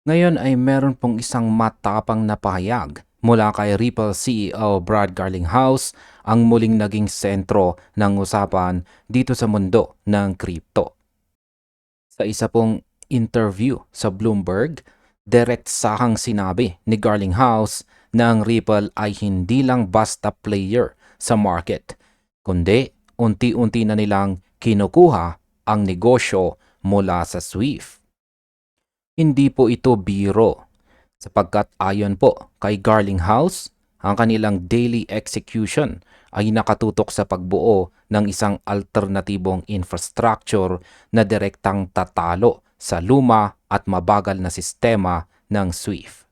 Ngayon ay meron pong isang matapang na pahayag mula kay Ripple CEO Brad Garlinghouse ang muling naging sentro ng usapan dito sa mundo ng crypto. Sa isa pong interview sa Bloomberg, direct sahang sinabi ni Garlinghouse na ang Ripple ay hindi lang basta player sa market, kundi unti-unti na nilang kinukuha ang negosyo mula sa Swift. Hindi po ito biro, sapagkat ayon po kay Garlinghouse, ang kanilang daily execution ay nakatutok sa pagbuo ng isang alternatibong infrastructure na direktang tatalo sa luma at mabagal na sistema ng Swift.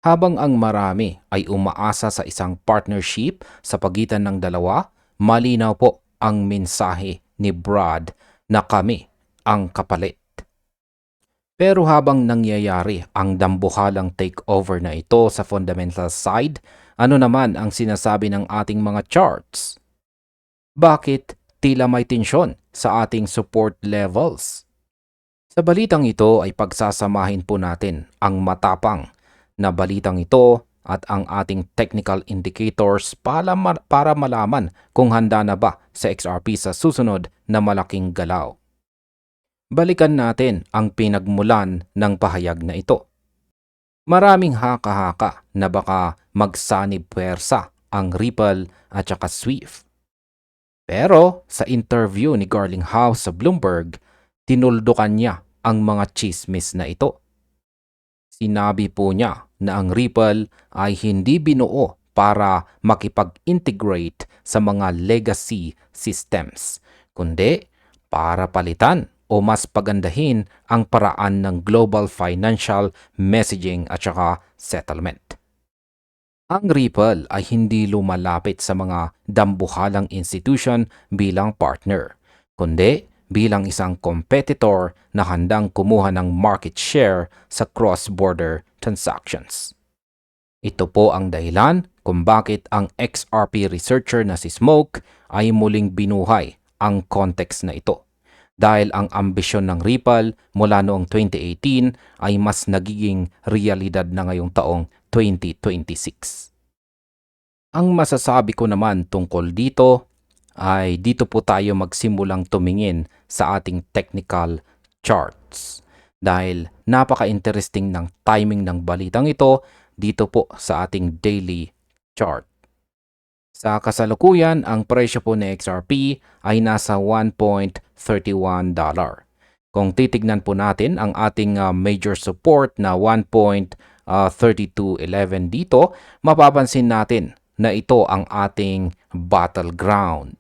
Habang ang marami ay umaasa sa isang partnership sa pagitan ng dalawa, malinaw po ang mensahe ni Brad na kami ang kapalit. Pero habang nangyayari ang dambuhalang takeover na ito sa fundamental side, ano naman ang sinasabi ng ating mga charts? Bakit tila may tensyon sa ating support levels? Sa balitang ito ay pagsasamahin po natin ang matapang na balitang ito at ang ating technical indicators para malaman kung handa na ba sa XRP sa susunod na malaking galaw. Balikan natin ang pinagmulan ng pahayag na ito. Maraming haka-haka na baka magsanib puwersa ang Ripple at saka Swift. Pero sa interview ni Garlinghouse sa Bloomberg, tinuldukan niya ang mga chismis na ito. Sinabi po niya na ang Ripple ay hindi binuo para makipag-integrate sa mga legacy systems, kundi para palitan o mas pagandahin ang paraan ng global financial messaging at saka settlement. Ang Ripple ay hindi lumalapit sa mga dambuhalang institution bilang partner, kundi bilang isang competitor na handang kumuha ng market share sa cross-border transactions. Ito po ang dahilan kung bakit ang XRP researcher na si Smoke ay muling binuhay ang context na ito. Dahil ang ambisyon ng Ripple mula noong 2018 ay mas nagiging realidad na ngayong taong 2026. Ang masasabi ko naman tungkol dito ay dito po tayo magsimulang tumingin sa ating technical charts. Dahil napaka-interesting ng timing ng balitang ito dito po sa ating daily chart. Sa kasalukuyan, ang presyo po ni XRP ay nasa $1.31. Kung titignan po natin ang ating major support na 1.3211 dito, mapapansin natin na ito ang ating battleground.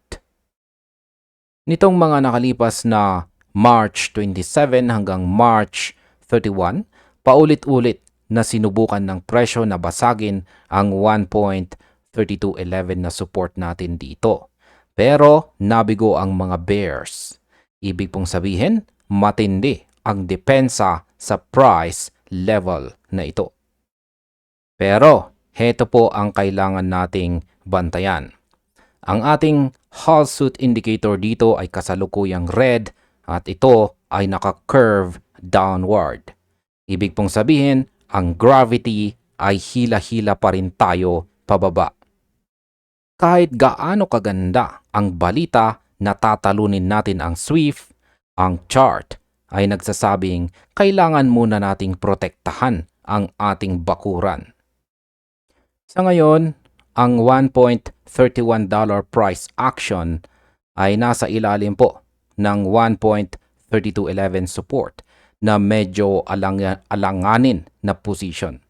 Nitong mga nakalipas na March 27 hanggang March 31, paulit-ulit na sinubukan ng presyo na basagin ang 1.3211 na support natin dito. Pero nabigo ang mga bears. Ibig pong sabihin, matindi ang depensa sa price level na ito. Pero heto po ang kailangan nating bantayan. Ang ating Hall-Suit indicator dito ay kasalukuyang red at ito ay naka-curve downward. Ibig pong sabihin, ang gravity ay hila-hila pa rin tayo pababa. Kahit gaano kaganda ang balita na tatalunin natin ang Swift, ang chart ay nagsasabing kailangan muna nating protektahan ang ating bakuran. Sa ngayon, ang $1.31 price action ay nasa ilalim po ng 1.3211 support na medyo alanganin na position.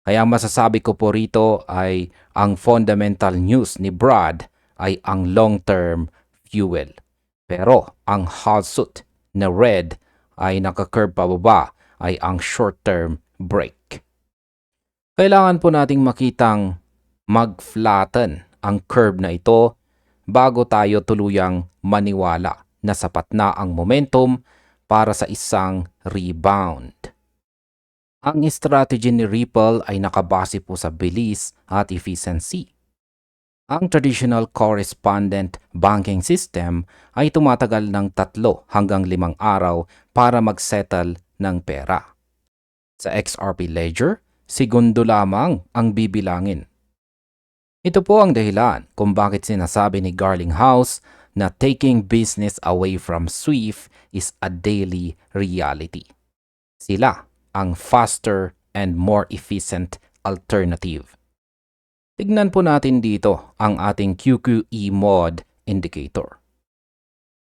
Kaya masasabi ko po rito ay ang fundamental news ni Brad ay ang long-term fuel. Pero ang Hall-Suit na red ay naka-curve pababa ay ang short-term break. Kailangan po nating makitang mag-flatten ang curve na ito bago tayo tuluyang maniwala na sapat na ang momentum para sa isang rebound. Ang strategy ni Ripple ay nakabase po sa bilis at efficiency. Ang traditional correspondent banking system ay tumatagal ng 3 hanggang 5 araw para mag-settle ng pera. Sa XRP Ledger, segundo lamang ang bibilangin. Ito po ang dahilan kung bakit sinasabi ni Garlinghouse na taking business away from SWIFT is a daily reality. Sila ang faster and more efficient alternative. Tignan po natin dito ang ating QQE mod indicator.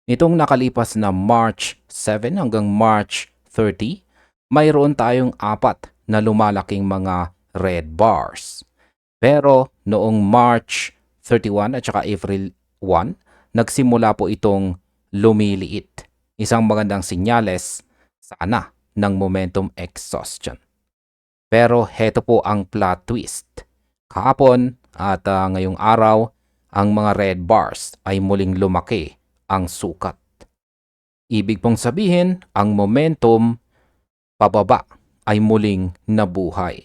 Itong nakalipas na March 7 hanggang March 30, mayroon tayong apat na lumalaking mga red bars. Pero noong March 31 at saka April 1, nagsimula po itong lumiliit. Isang magandang sinyales sana ng momentum exhaustion. Pero heto po ang plot twist. Kahapon at ngayong araw, ang mga red bars ay muling lumaki ang sukat. Ibig pong sabihin, ang momentum pababa ay muling nabuhay.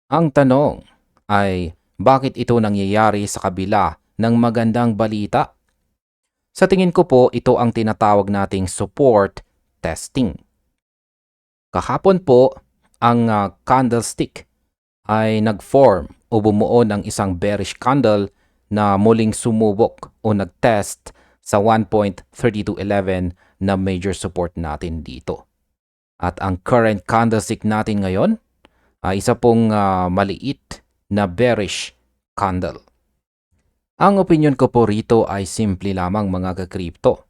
Ang tanong ay bakit ito nangyayari sa kabila ng magandang balita? Sa tingin ko po, ito ang tinatawag nating support testing. Kahapon po, ang candlestick ay nag-form o bumuo ng isang bearish candle na muling sumubok o nag-test sa 1.3211 na major support natin dito. At ang current candlestick natin ngayon ay isa pong maliit na bearish candle. Ang opinion ko po rito ay simple lamang mga ka-crypto.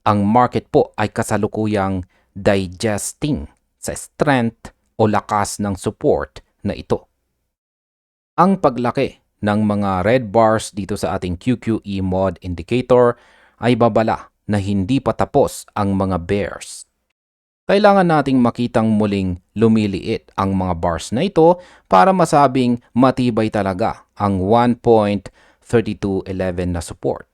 Ang market po ay kasalukuyang digesting sa strength o lakas ng support na ito. Ang paglaki ng mga red bars dito sa ating QQE mod indicator ay babala na hindi pa tapos ang mga bears. Kailangan nating makitang muling lumiliit ang mga bars na ito para masabing matibay talaga ang 1.3211 na support.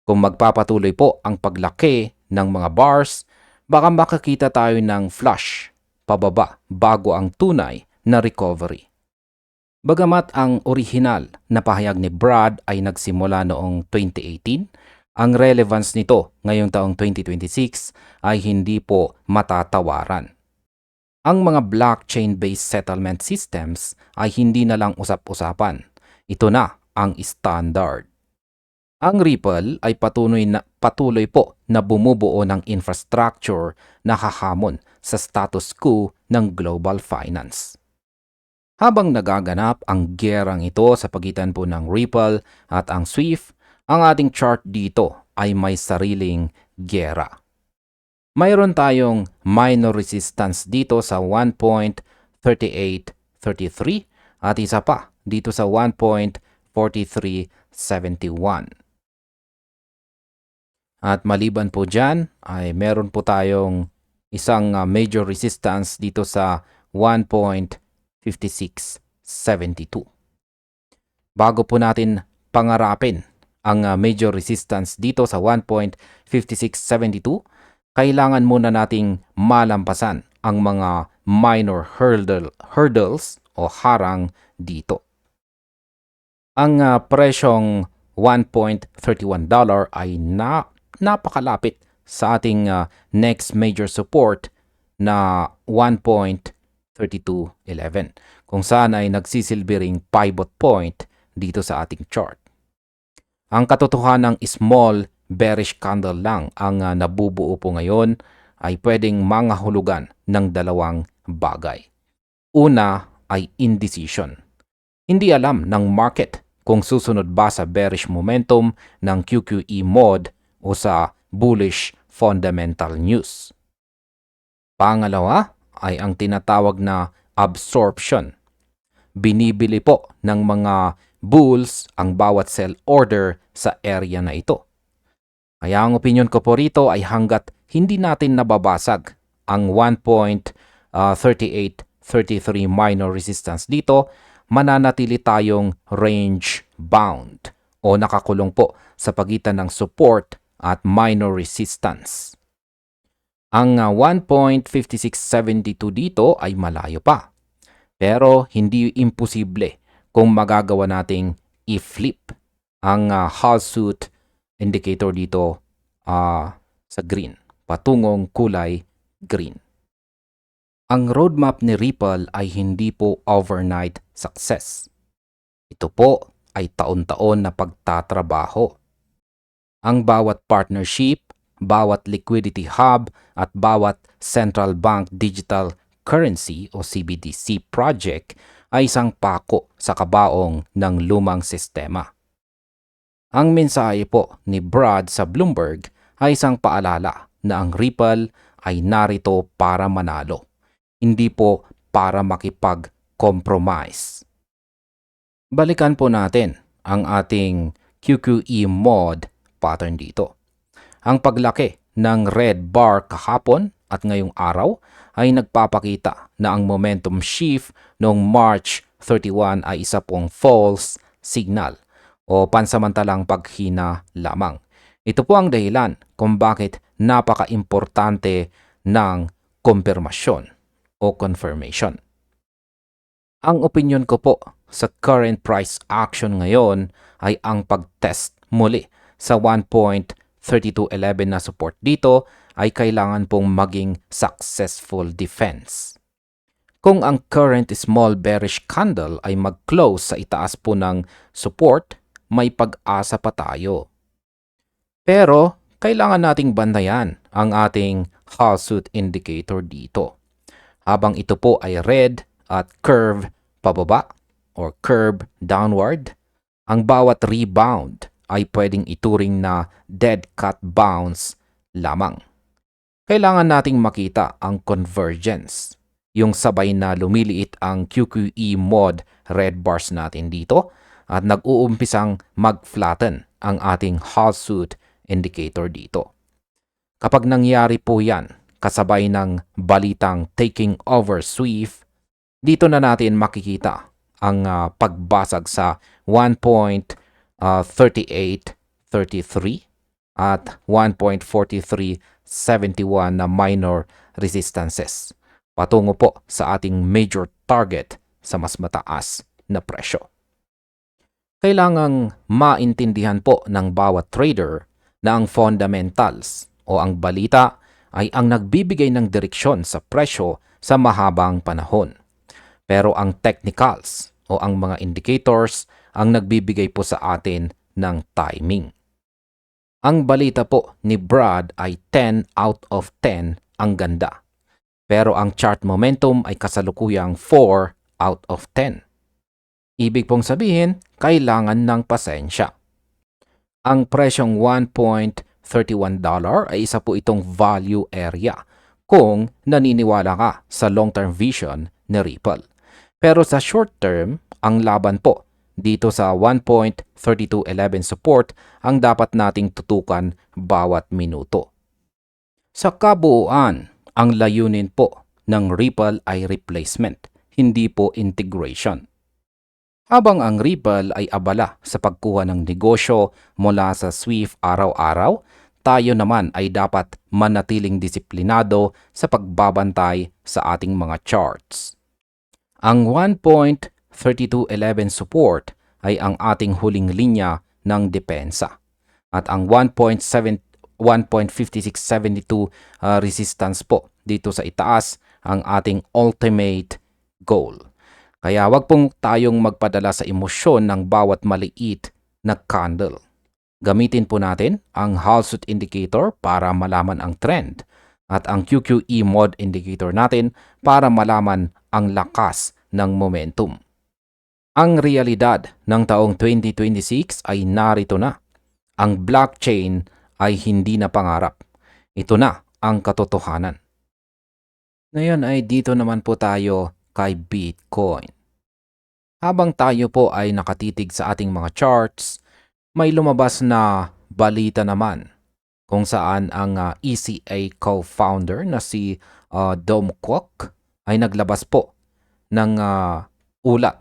Kung magpapatuloy po ang paglaki ng mga bars, baka makakita tayo ng flush pababa bago ang tunay na recovery. Bagamat ang orihinal na pahayag ni Brad ay nagsimula noong 2018, ang relevance nito ngayong taong 2026 ay hindi po matatawaran. Ang mga blockchain-based settlement systems ay hindi na lang usap-usapan. Ito na ang standard. Ang Ripple ay patuloy po na bumubuo ng infrastructure na hahamon sa status quo ng global finance. Habang nagaganap ang gerang ito sa pagitan po ng Ripple at ang SWIFT, ang ating chart dito ay may sariling gera. Mayroon tayong minor resistance dito sa 1.3833 at isa pa dito sa 1.4371. At maliban po dyan ay meron po tayong isang major resistance dito sa 1.5672. Bago po natin pangarapin ang major resistance dito sa 1.5672, kailangan muna nating malampasan ang mga minor hurdles o harang dito. Ang presyong $1.31 ay napakalapit sa ating next major support na 1.3211 kung saan ay nagsisilbi ring pivot point dito sa ating chart. Ang katotohanan ng small bearish candle lang ang nabubuo po ngayon ay pwedeng mangahulugan ng dalawang bagay. Una ay indecision. Hindi alam ng market kung susunod ba sa bearish momentum ng QQE mod o sa bullish fundamental news. Pangalawa ay ang tinatawag na absorption. Binibili po ng mga bulls ang bawat sell order sa area na ito. Kaya ang opinion ko po rito ay hanggat hindi natin nababasag ang 1.3833 minor resistance dito, mananatili tayong range bound o nakakulong po sa pagitan ng support at minor resistance. Ang 1.5672 dito ay malayo pa. Pero hindi imposible kung magagawa nating i-flip ang Hallsuit indicator dito sa green, patungong kulay green. Ang roadmap ni Ripple ay hindi po overnight success. Ito po ay taon-taon na pagtatrabaho. Ang bawat partnership, bawat liquidity hub at bawat central bank digital currency o CBDC project ay isang pako sa kabaong ng lumang sistema. Ang mensahe po ni Brad sa Bloomberg ay isang paalala na ang Ripple ay narito para manalo, hindi po para makipag-compromise. Balikan po natin ang ating QQE mod pattern dito. Ang paglaki ng red bar kahapon at ngayong araw ay nagpapakita na ang momentum shift noong March 31 ay isa pong false signal o pansamantalang paghina lamang. Ito po ang dahilan kung bakit napaka-importante ng kumpirmasyon o confirmation. Ang opinion ko po sa current price action ngayon ay ang pag-test muli sa 1.3211 na support dito ay kailangan pong maging successful defense. Kung ang current small bearish candle ay mag-close sa itaas po ng support, may pag-asa pa tayo. Pero kailangan nating bantayan ang ating Hallsuit indicator dito. Habang ito po ay red at curve pababa or curve downward, ang bawat rebound ay pwedeng ituring na dead cat bounce lamang. Kailangan nating makita ang convergence, yung sabay na lumiliit ang QQE mod red bars natin dito at nag-uumpisang mag-flatten ang ating Hallsuit indicator dito. Kapag nangyari po yan, kasabay ng balitang taking over SWIFT, dito na natin makikita ang pagbasag sa 1.3833 at 1.4371 na minor resistances patungo po sa ating major target sa mas mataas na presyo. Kailangang maintindihan po ng bawat trader na ang fundamentals o ang balita ay ang nagbibigay ng direksyon sa presyo sa mahabang panahon. Pero ang technicals o ang mga indicators ang nagbibigay po sa atin ng timing. Ang balita po ni Brad ay 10 out of 10 ang ganda. Pero ang chart momentum ay kasalukuyang 4 out of 10. Ibig pong sabihin, kailangan ng pasensya. Ang presyong $1.31 ay isa po itong value area kung naniniwala ka sa long-term vision ni Ripple. Pero sa short term, ang laban po dito sa 1.3211 support ang dapat nating tutukan bawat minuto. Sa kabuuan, ang layunin po ng Ripple ay replacement, hindi po integration. Habang ang Ripple ay abala sa pagkuha ng negosyo mula sa SWIFT araw-araw, tayo naman ay dapat manatiling disiplinado sa pagbabantay sa ating mga charts. Ang 1.3211 support ay ang ating huling linya ng depensa at ang 1.5672 resistance po dito sa itaas ang ating ultimate goal. Kaya wag pong tayong magpadala sa emosyon ng bawat maliit na candle. Gamitin po natin ang Hallsuit indicator para malaman ang trend at ang QQE mod indicator natin para malaman ang lakas ng momentum. Ang realidad ng taong 2026 ay narito na. Ang blockchain ay hindi na pangarap. Ito na ang katotohanan. Ngayon ay dito naman po tayo kay Bitcoin. Habang tayo po ay nakatitig sa ating mga charts, may lumabas na balita naman kung saan ang ECA co-founder na si Dom Kwok ay naglabas po ng ulat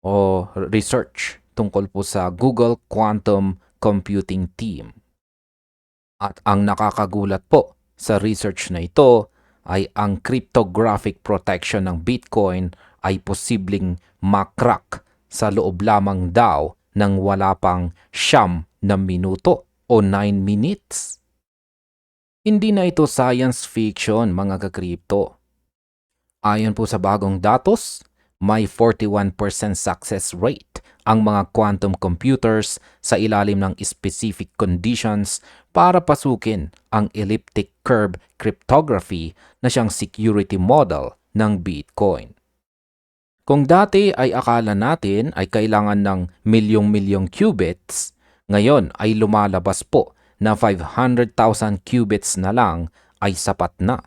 o research tungkol po sa Google Quantum Computing Team. At ang nakakagulat po sa research na ito ay ang cryptographic protection ng Bitcoin ay posibleng makrack sa loob lamang daw ng wala pang 9 na minuto o 9 minutes. Hindi na ito science fiction, mga ka-crypto. Ayon po sa bagong datos, may 41% success rate ang mga quantum computers sa ilalim ng specific conditions para pasukin ang elliptic curve cryptography na siyang security model ng Bitcoin. Kung dati ay akala natin ay kailangan ng milyong-milyong qubits, ngayon ay lumalabas po na 500,000 qubits na lang ay sapat na.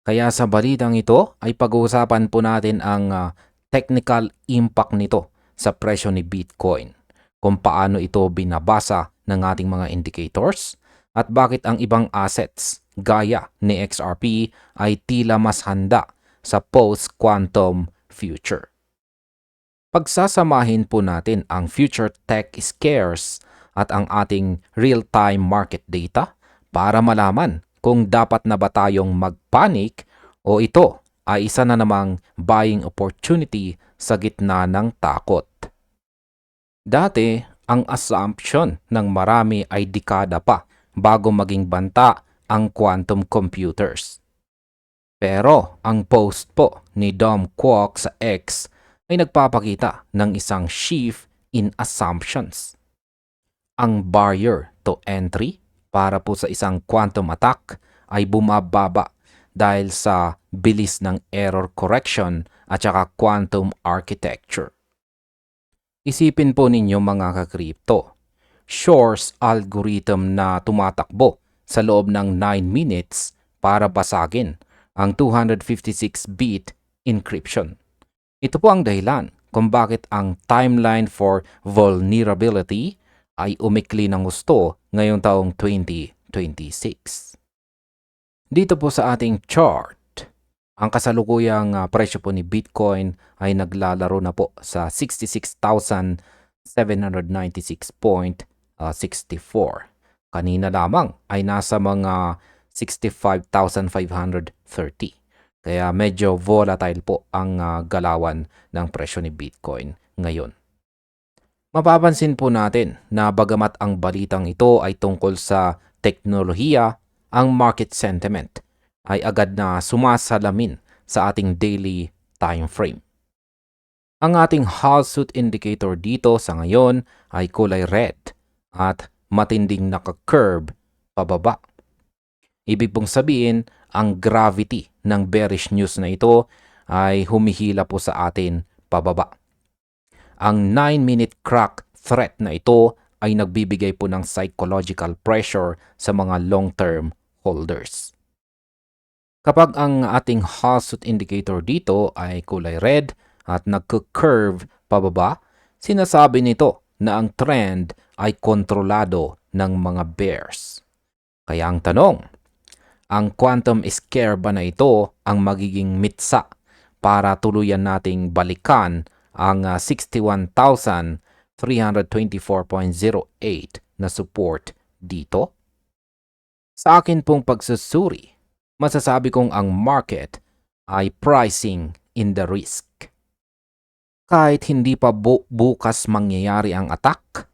Kaya sa balitang ito ay pag-uusapan po natin ang technical impact nito sa presyo ni Bitcoin, kung paano ito binabasa ng ating mga indicators, at bakit ang ibang assets gaya ni XRP ay tila mas handa sa post-quantum future. Pagsasamahin po natin ang future tech scares at ang ating real-time market data para malaman kung dapat na ba tayong mag-panic o ito ay isa na namang buying opportunity sa gitna ng takot. Dati, ang assumption ng marami ay dekada pa bago maging banta ang quantum computers. Pero ang post po ni Dom Kwok sa X ay nagpapakita ng isang shift in assumptions. Ang barrier to entry para po sa isang quantum attack ay bumababa dahil sa bilis ng error correction at saka quantum architecture. Isipin po ninyo mga ka-crypto, Shor's algorithm na tumatakbo sa loob ng 9 minutes para basagin ang 256-bit encryption. Ito po ang dahilan kung bakit ang timeline for vulnerability ay umikli ng gusto ngayong taong 2026. Dito po sa ating chart, ang kasalukuyang presyo po ni Bitcoin ay naglalaro na po sa 66,796.64. Kanina lamang ay nasa mga 65,530. Kaya medyo volatile po ang galawan ng presyo ni Bitcoin ngayon. Mapapansin po natin na bagamat ang balitang ito ay tungkol sa teknolohiya, ang market sentiment ay agad na sumasalamin sa ating daily time frame. Ang ating Hallsuit indicator dito sa ngayon ay kulay red at matinding naka-curve pababa. Ibig pong sabihin, ang gravity ng bearish news na ito ay humihila po sa atin pababa. Ang 9-minute crack threat na ito ay nagbibigay po ng psychological pressure sa mga long-term holders. Kapag ang ating Hallsuit indicator dito ay kulay red at nagka-curve pababa, sinasabi nito na ang trend ay kontrolado ng mga bears. Kaya ang tanong, ang quantum scare ba na ito ang magiging mitsa para tuluyan nating balikan ang 61,324.08 na support dito? Sa akin pong pagsusuri, masasabi kong ang market ay pricing in the risk. Kahit hindi pa bukas mangyayari ang attack,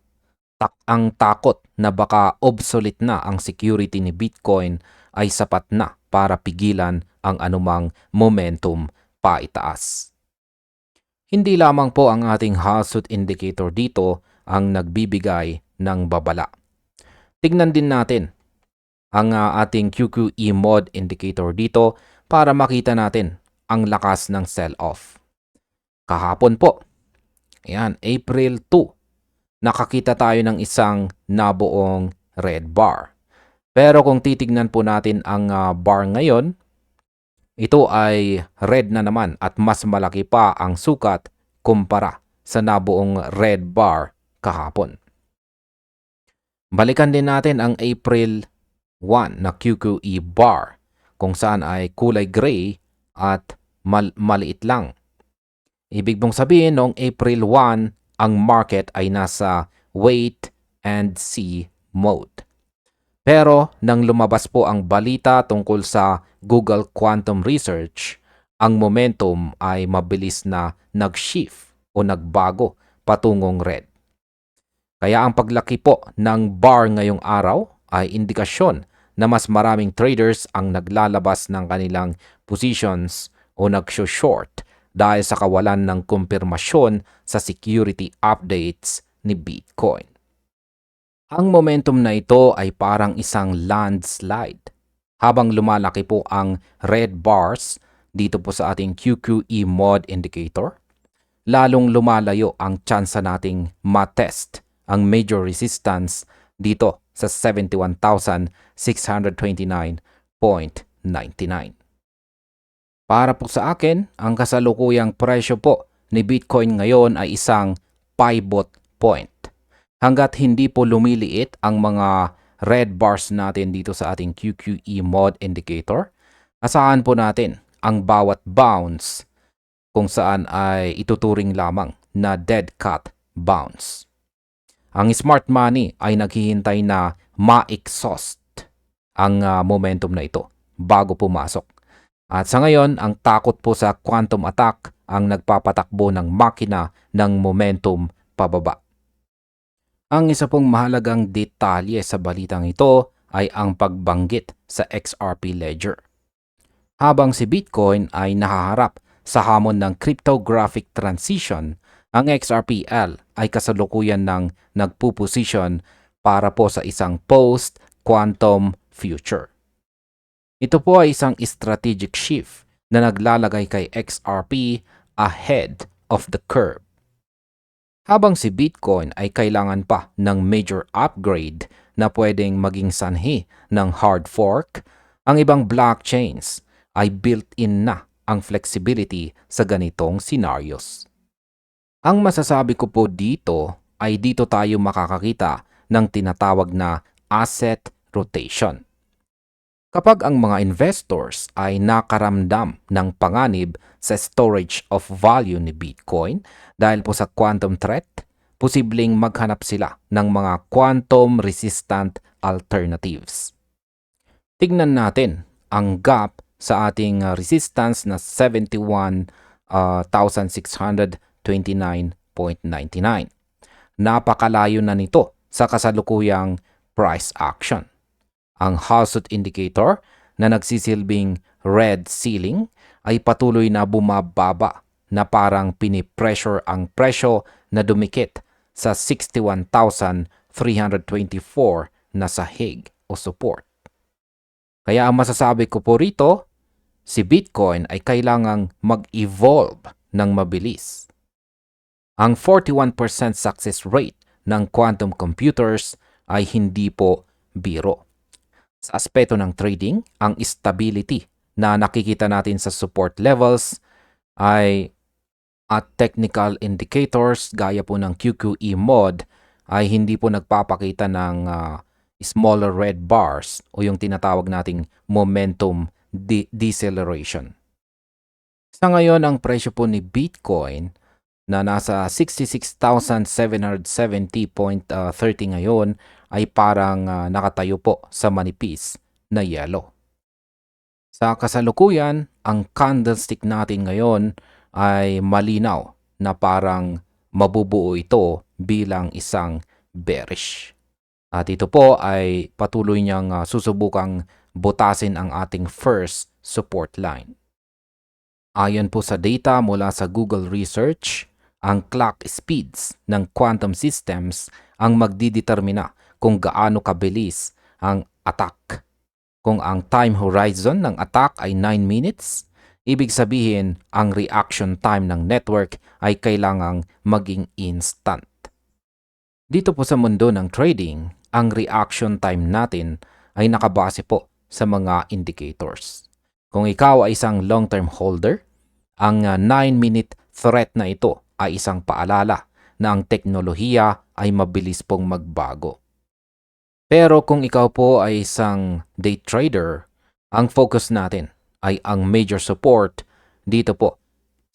ang takot na baka obsolete na ang security ni Bitcoin ay sapat na para pigilan ang anumang momentum paitaas. Hindi lamang po ang ating Hallsuit indicator dito ang nagbibigay ng babala. Tignan din natin ang ating QQE mod indicator dito para makita natin ang lakas ng sell-off. Kahapon po, ayan, April 2, nakakita tayo ng isang nabuong red bar. Pero kung titignan po natin ang bar ngayon, ito ay red na naman at mas malaki pa ang sukat kumpara sa nabuong red bar kahapon. Balikan din natin ang April 1 na QQE bar kung saan ay kulay gray at maliit lang. Ibig mong sabihin noong April 1, ang market ay nasa wait and see mode. Pero nang lumabas po ang balita tungkol sa Google Quantum Research, ang momentum ay mabilis na nag-shift o nagbago patungong red. Kaya ang paglaki po ng bar ngayong araw ay indikasyon na mas maraming traders ang naglalabas ng kanilang positions o nag-short dahil sa kawalan ng kumpirmasyon sa security updates ni Bitcoin. Ang momentum na ito ay parang isang landslide. Habang lumalaki po ang red bars dito po sa ating QQE mod indicator, lalong lumalayo ang tsansa nating matest ang major resistance dito sa 71,629.99. Para po sa akin, ang kasalukuyang presyo po ni Bitcoin ngayon ay isang pivot point. Hanggat hindi po lumiliit ang mga red bars natin dito sa ating QQE mod indicator, asahan po natin ang bawat bounce kung saan ay ituturing lamang na dead cat bounce. Ang smart money ay naghihintay na ma-exhaust ang momentum na ito bago pumasok. At sa ngayon, ang takot po sa quantum attack ang nagpapatakbo ng makina ng momentum pababa. Ang isa pong mahalagang detalye sa balitang ito ay ang pagbanggit sa XRP Ledger. Habang si Bitcoin ay nakaharap sa hamon ng cryptographic transition, ang XRPL ay kasalukuyan ng nagpuposisyon para po sa isang post-quantum future. Ito po ay isang strategic shift na naglalagay kay XRP ahead of the curve. Habang si Bitcoin ay kailangan pa ng major upgrade na pwedeng maging sanhi ng hard fork, ang ibang blockchains ay built-in na ang flexibility sa ganitong scenarios. Ang masasabi ko po dito ay dito tayo makakakita ng tinatawag na asset rotation. Kapag ang mga investors ay nakaramdam ng panganib sa storage of value ni Bitcoin dahil po sa quantum threat, posibleng maghanap sila ng mga quantum-resistant alternatives. Tignan natin ang gap sa ating resistance na 71,629.99. Napakalayo na nito sa kasalukuyang price action. Ang Hasut indicator na nagsisilbing red ceiling ay patuloy na bumababa na parang pinipressure ang presyo na dumikit sa 61,324 na sahig o support. Kaya ang masasabi ko po rito, si Bitcoin ay kailangang mag-evolve ng mabilis. Ang 41% success rate ng quantum computers ay hindi po biro. Sa aspeto ng trading, ang stability na nakikita natin sa support levels ay at technical indicators gaya po ng QQE mod ay hindi po nagpapakita ng smaller red bars o yung tinatawag nating momentum deceleration. Sa ngayon, ang presyo po ni Bitcoin na nasa 66,770.30 ngayon ay parang nakatayo po sa manipis na yelo. Sa kasalukuyan, ang candlestick natin ngayon ay malinaw na parang mabubuo ito bilang isang bearish. At ito po ay patuloy niyang susubukang butasin ang ating first support line. Ayon po sa data mula sa Google Research, ang clock speeds ng quantum systems ang magdidetermina kung gaano kabilis ang attack. Kung ang time horizon ng attack ay 9 minutes, ibig sabihin ang reaction time ng network ay kailangang maging instant. Dito po sa mundo ng trading, ang reaction time natin ay nakabase po sa mga indicators. Kung ikaw ay isang long-term holder, ang 9-minute threat na ito ay isang paalala na ang teknolohiya ay mabilis pong magbago. Pero kung ikaw po ay isang day trader, ang focus natin ay ang major support dito po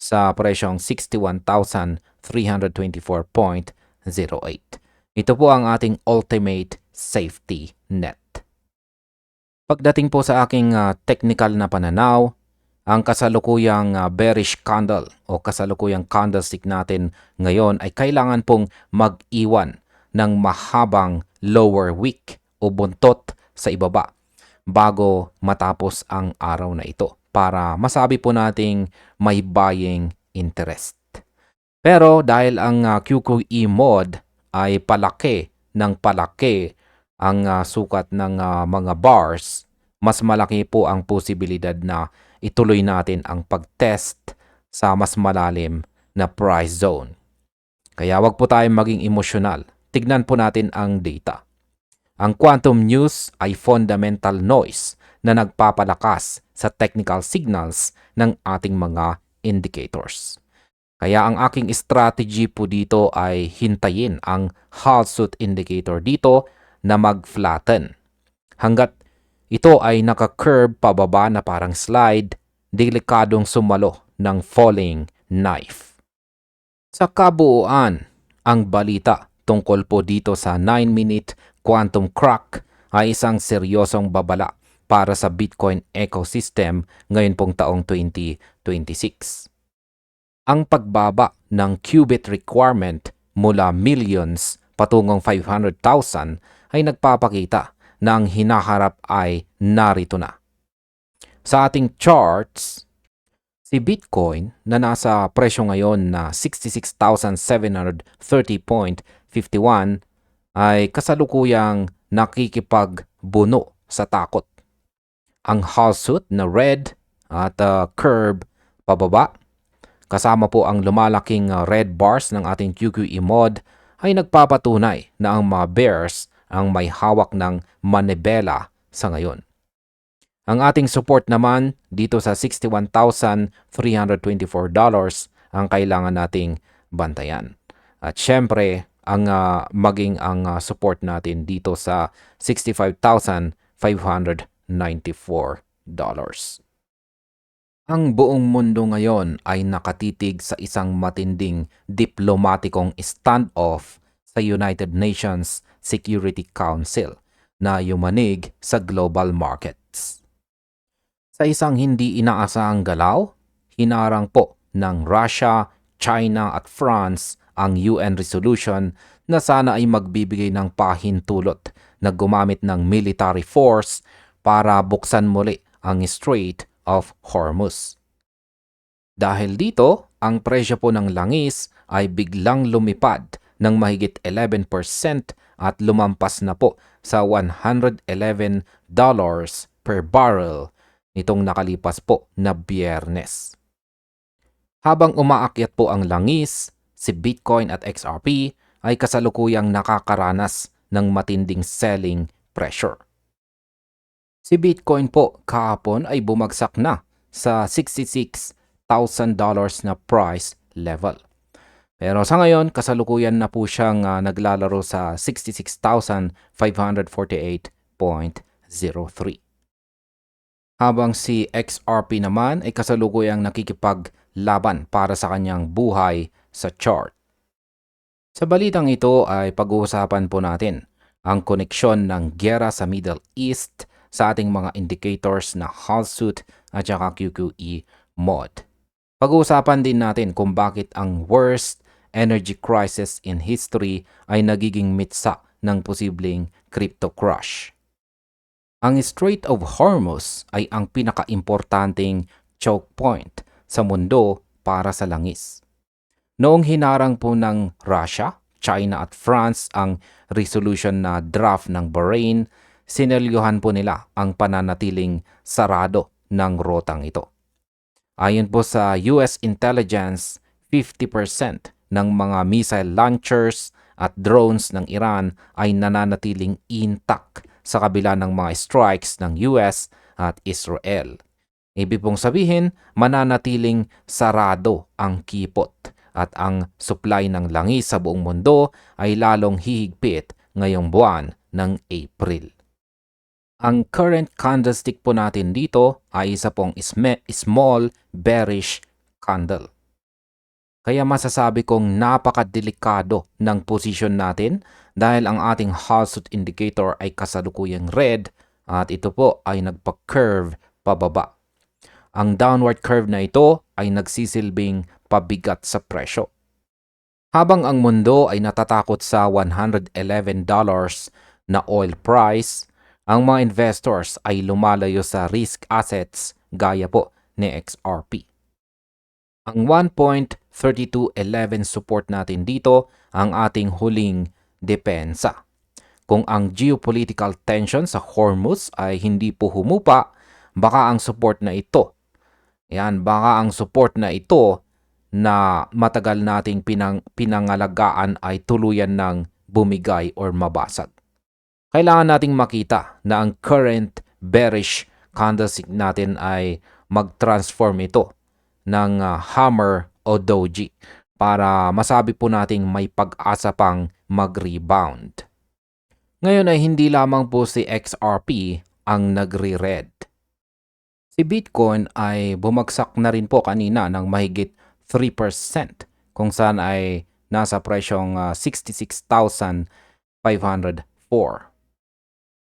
sa presyong 61,324.08. Ito po ang ating ultimate safety net. Pagdating po sa aking technical na pananaw, ang kasalukuyang bearish candle o kasalukuyang candlestick natin ngayon ay kailangan pong mag-iwan ng mahabang lower wick o buntot sa ibaba bago matapos ang araw na ito. para masabi po nating may buying interest. Pero dahil ang QQE mod ay palaki ng palaki ang sukat ng mga bars, mas malaki po ang posibilidad na ituloy natin ang pag-test sa mas malalim na price zone. Kaya wag po tayong maging emosyonal. Tignan po natin ang data. Ang quantum news ay fundamental noise na nagpapalakas sa technical signals ng ating mga indicators. Kaya ang aking strategy po dito ay hintayin ang Halsuit indicator dito na mag-flatten. Hanggat ito ay naka-curve pababa na parang slide, delikadong sumalo ng falling knife. Sa kabuuan, ang balita tungkol po dito sa 9-minute quantum crack ay isang seryosong babala para sa Bitcoin ecosystem ngayon pong taong 2026. Ang pagbaba ng qubit requirement mula millions patungong 500,000 ay nagpapakita na ang hinaharap ay narito na. Sa ating charts, si Bitcoin na nasa presyo ngayon na 66,730.51 ay kasalukuyang nakikipagbuno sa takot. Ang Halsuit na red at curve pababa, kasama po ang lumalaking red bars ng ating QQE mod ay nagpapatunay na ang mga bears ang may hawak ng manibela sa ngayon. Ang ating support naman dito sa $61,324 ang kailangan nating bantayan. At syempre, ang maging ang support natin dito sa $65,594. Ang buong mundo ngayon ay nakatitig sa isang matinding diplomatikong standoff sa United Nations Security Council na yumanig sa global markets. Sa isang hindi inaasahang galaw, hinarang po ng Russia, China at France ang UN resolution na sana ay magbibigay ng pahintulot na gumamit ng military force para buksan muli ang Strait of Hormuz. Dahil dito, ang presyo po ng langis ay biglang lumipad ng mahigit 11% at lumampas na po sa $111 per barrel nitong nakalipas po na Biyernes. Habang umaakyat po ang langis, si Bitcoin at XRP ay kasalukuyang nakakaranas ng matinding selling pressure. Si Bitcoin po kahapon ay bumagsak na sa $66,000 na price level. Pero sa ngayon, kasalukuyan na po siyang naglalaro sa 66,548.03. Habang si XRP naman ay kasalukuyang nakikipaglaban para sa kanyang buhay sa chart. Sa balitang ito ay pag-uusapan po natin ang koneksyon ng giyera sa Middle East sa ating mga indicators na Halsuit at saka QQE mod. Pag-uusapan din natin kung bakit ang worst energy crisis in history ay nagiging mitsa ng posibleng crypto crash. Ang Strait of Hormuz ay ang pinaka-importanting choke point sa mundo para sa langis. Noong hinarang po ng Russia, China at France ang resolution na draft ng Bahrain, sinelyuhan po nila ang pananatiling sarado ng rotang ito. Ayon po sa US intelligence, 50% ng mga missile launchers at drones ng Iran ay nananatiling intact sa kabila ng mga strikes ng US at Israel. Ibig pong sabihin, mananatiling sarado ang kipot at ang supply ng langis sa buong mundo ay lalong hihigpit ngayong buwan ng April. Ang current candlestick po natin dito ay isa pong small bearish candle. Kaya masasabi kong napakadelikado ng posisyon natin dahil ang ating Halsuit indicator ay kasalukuyang red at ito po ay nagpa-curve pababa. Ang downward curve na ito ay nagsisilbing pabigat sa presyo. Habang ang mundo ay natatakot sa $111 na oil price, ang mga investors ay lumalayo sa risk assets gaya po ni XRP. Ang 1.3211 support natin dito ang ating huling depensa. Kung ang geopolitical tension sa Hormuz ay hindi po humupa, baka ang support na ito, baka ang support na ito na matagal nating pinangalagaan ay tuluyan ng bumigay or mabasag. Kailangan nating makita na ang current bearish candlestick natin ay mag-transform ito ng hammer o doji para masabi po nating may pag-asa pang mag-rebound. Ngayon ay hindi lamang po si XRP ang nagre-red. Si Bitcoin ay bumagsak na rin po kanina ng mahigit 3% kung saan ay nasa presyong 66,504.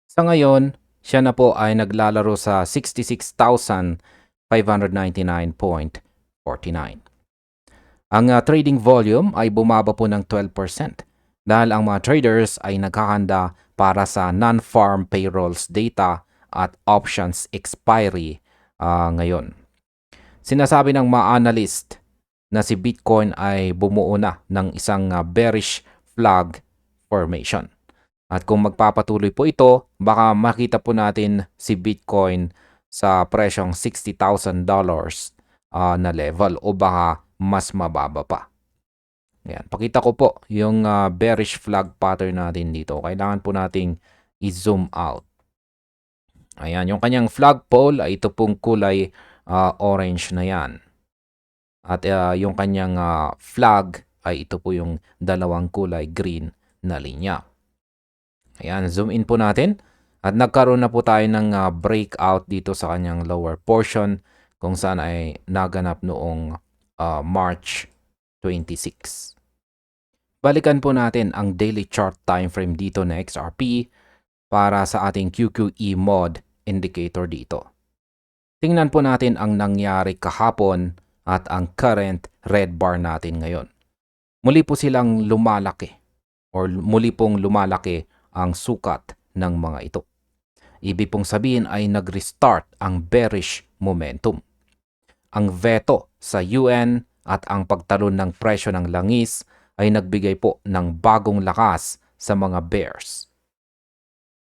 Sa ngayon, siya na po ay naglalaro sa 66,599.49. Ang trading volume ay bumaba po ng 12% dahil ang mga traders ay naghahanda para sa non-farm payrolls data at options expiry ngayon. Sinasabi ng mga analyst na si Bitcoin ay bumuo na ng isang bearish flag formation. At kung magpapatuloy po ito, baka makita po natin si Bitcoin sa presyong $60,000 na level o baka mas mababa pa. Ayan, pakita ko po yung bearish flag pattern natin dito. Kailangan po nating i-zoom out. Ayan, yung kanyang flagpole ay ito pong kulay orange na yan. At yung kanyang flag ay ito po yung dalawang kulay green na linya. Ayan, zoom in po natin. At nagkaroon na po tayo ng breakout dito sa kanyang lower portion kung saan ay naganap noong March 26. Balikan po natin ang daily chart time frame dito na XRP para sa ating QQE mod indicator dito. Tingnan po natin ang nangyari kahapon at ang current red bar natin ngayon. Muli po silang lumalaki or muli pong lumalaki ang sukat ng mga ito. Ibig pong sabihin ay nag-restart ang bearish momentum. Ang veto sa UN at ang pagtalon ng presyo ng langis ay nagbigay po ng bagong lakas sa mga bears.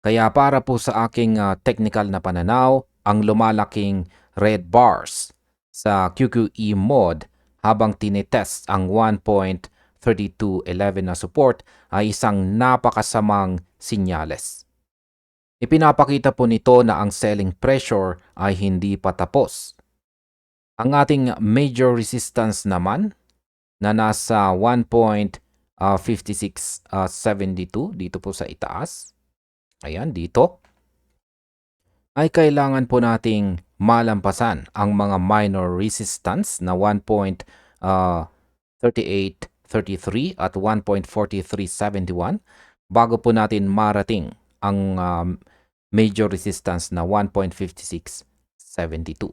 Kaya para po sa aking technical na pananaw, ang lumalaking red bars sa QQE mod habang tinetest ang 1.3211 na support ay isang napakasamang sinyales. Ipinapakita po nito na ang selling pressure ay hindi pa tapos. Ang ating major resistance naman na nasa 1.5672 dito po sa itaas, ayan dito, ay kailangan po nating malampasan ang mga minor resistance na 1.3833 at 1.4371 bago po natin marating ang major resistance na 1.5672.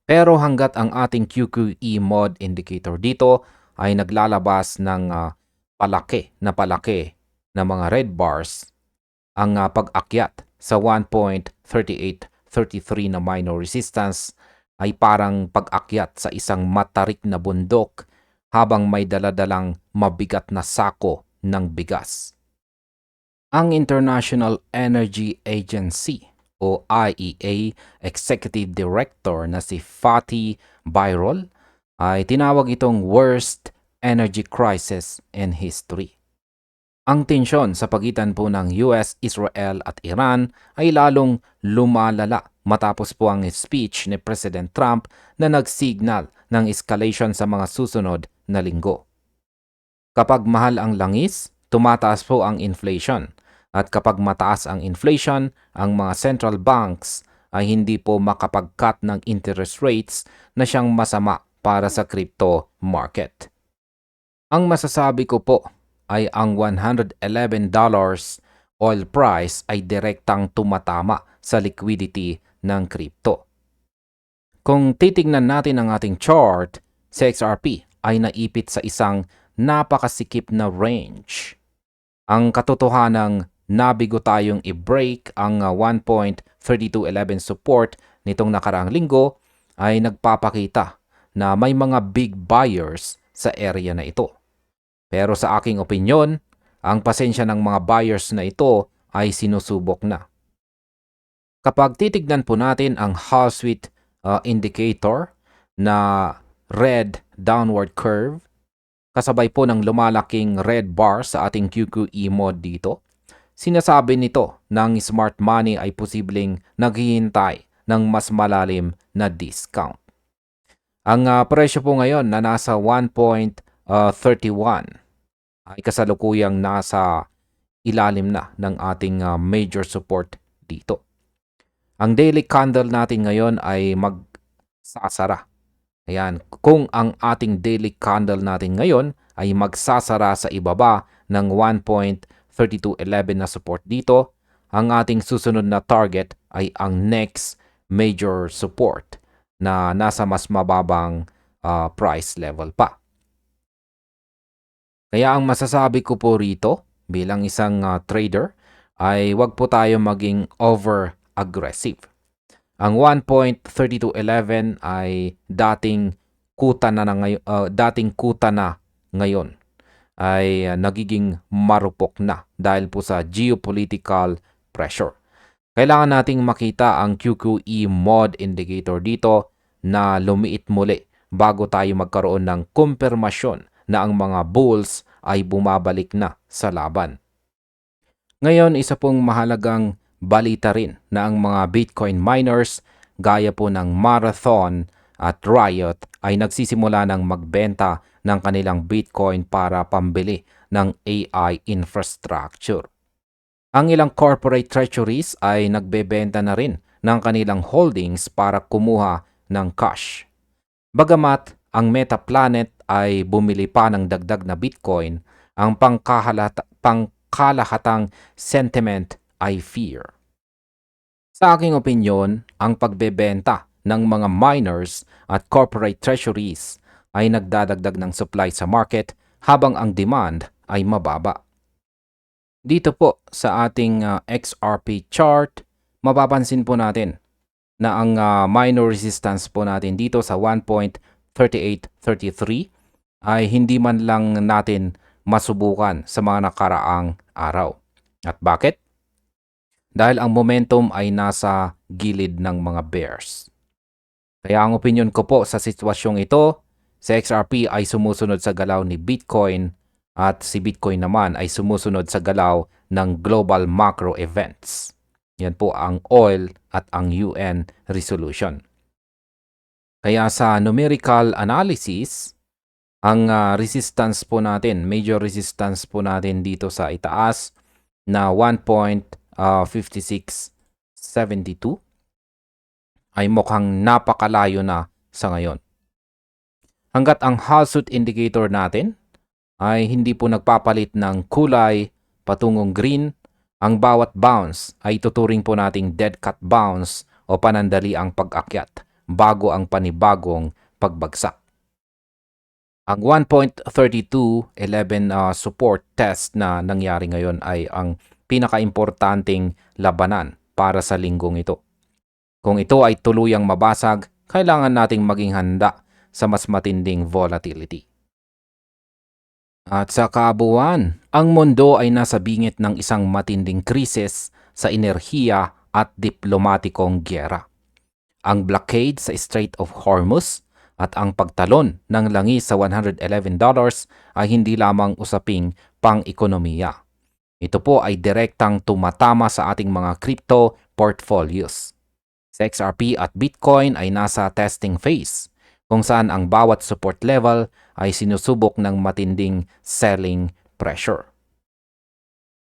Pero hanggat ang ating QQE mod indicator dito ay naglalabas ng palaki na mga red bars, ang pag-akyat sa 1.3833 na minor resistance ay parang pag-akyat sa isang matarik na bundok habang may daladalang mabigat na sako ng bigas. Ang International Energy Agency o IEA Executive Director na si Fatih Birol ay tinawag itong worst energy crisis in history. Ang tensyon sa pagitan po ng US, Israel at Iran ay lalong lumalala matapos po ang speech ni President Trump na nagsignal ng escalation sa mga susunod na linggo. Kapag mahal ang langis, tumataas po ang inflation. At kapag mataas ang inflation, ang mga central banks ay hindi po makapag-cut ng interest rates na siyang masama para sa crypto market. Ang masasabi ko po ay ang $111 oil price ay direktang tumatama sa liquidity ng crypto. Kung titingnan natin ang ating chart, si XRP ay naipit sa isang napakasikip na range. Ang katotohanang nabigo tayong i-break ang 1.3211 support nitong nakaraang linggo ay nagpapakita na may mga big buyers sa area na ito. Pero sa aking opinyon, ang pasensya ng mga buyers na ito ay sinusubok na. Kapag titignan po natin ang Hall Suite indicator na red downward curve, kasabay po ng lumalaking red bar sa ating QQE mode dito, sinasabi nito ng smart money ay posibleng naghihintay ng mas malalim na discount. Ang presyo po ngayon na nasa 1.31 ay kasalukuyang nasa ilalim na ng ating major support dito. Ang daily candle natin ngayon ay magsasara. Ayan, kung ang ating daily candle natin ngayon ay magsasara sa ibaba ng 1.3211 na support dito, ang ating susunod na target ay ang next major support na nasa mas mababang price level pa. Kaya ang masasabi ko po rito bilang isang trader ay wag po tayo maging over-aggressive. Ang 1.3211 ay dating kuta na ngayon ay nagiging marupok na dahil po sa geopolitical pressure. Kailangan nating makita ang QQE mod indicator dito na lumiit muli bago tayo magkaroon ng kumpirmasyon na ang mga bulls ay bumabalik na sa laban. Ngayon, isa pong mahalagang balita rin na ang mga Bitcoin miners gaya po ng Marathon at Riot ay nagsisimula ng magbenta ng kanilang Bitcoin para pambili ng AI infrastructure. Ang ilang corporate treasuries ay nagbebenta na rin ng kanilang holdings para kumuha ng cash. Bagamat ang Metaplanet ay bumili pa ng dagdag na Bitcoin, ang pangkalahatang sentiment ay fear. Sa aking opinyon, ang pagbebenta ng mga miners at corporate treasuries ay nagdadagdag ng supply sa market habang ang demand ay mababa. Dito po sa ating XRP chart, mapapansin po natin na ang minor resistance po natin dito sa 1.3833 ay hindi man lang natin masubukan sa mga nakaraang araw. At bakit? Dahil ang momentum ay nasa gilid ng mga bears. Kaya ang opinion ko po sa sitwasyong ito, sa XRP ay sumusunod sa galaw ni Bitcoin at si Bitcoin naman ay sumusunod sa galaw ng global macro events. Yan po ang oil at ang UN resolution. Kaya sa numerical analysis, ang resistance po natin, major resistance po natin dito sa itaas na 1.5672 ay mukhang napakalayo na sa ngayon. Hanggat ang Hall Suite indicator natin ay hindi po nagpapalit ng kulay patungong green, ang bawat bounce ay tuturing po nating dead cat bounce o panandali ang pag-akyat bago ang panibagong pagbagsak. Ang 1.3211 support test na nangyari ngayon ay ang pinakaimportanteng labanan para sa linggong ito. Kung ito ay tuluyang mabasag, kailangan nating maging handa sa mas matinding volatility. At sa kabuuan, ang mundo ay nasa bingit ng isang matinding krisis sa enerhiya at diplomatikong gyera. Ang blockade sa Strait of Hormuz at ang pagtalon ng langis sa $111 ay hindi lamang usaping pang-ekonomiya. Ito po ay direktang tumatama sa ating mga crypto portfolios. Sa XRP at Bitcoin ay nasa testing phase, kung saan ang bawat support level ay sinusubok ng matinding selling pressure.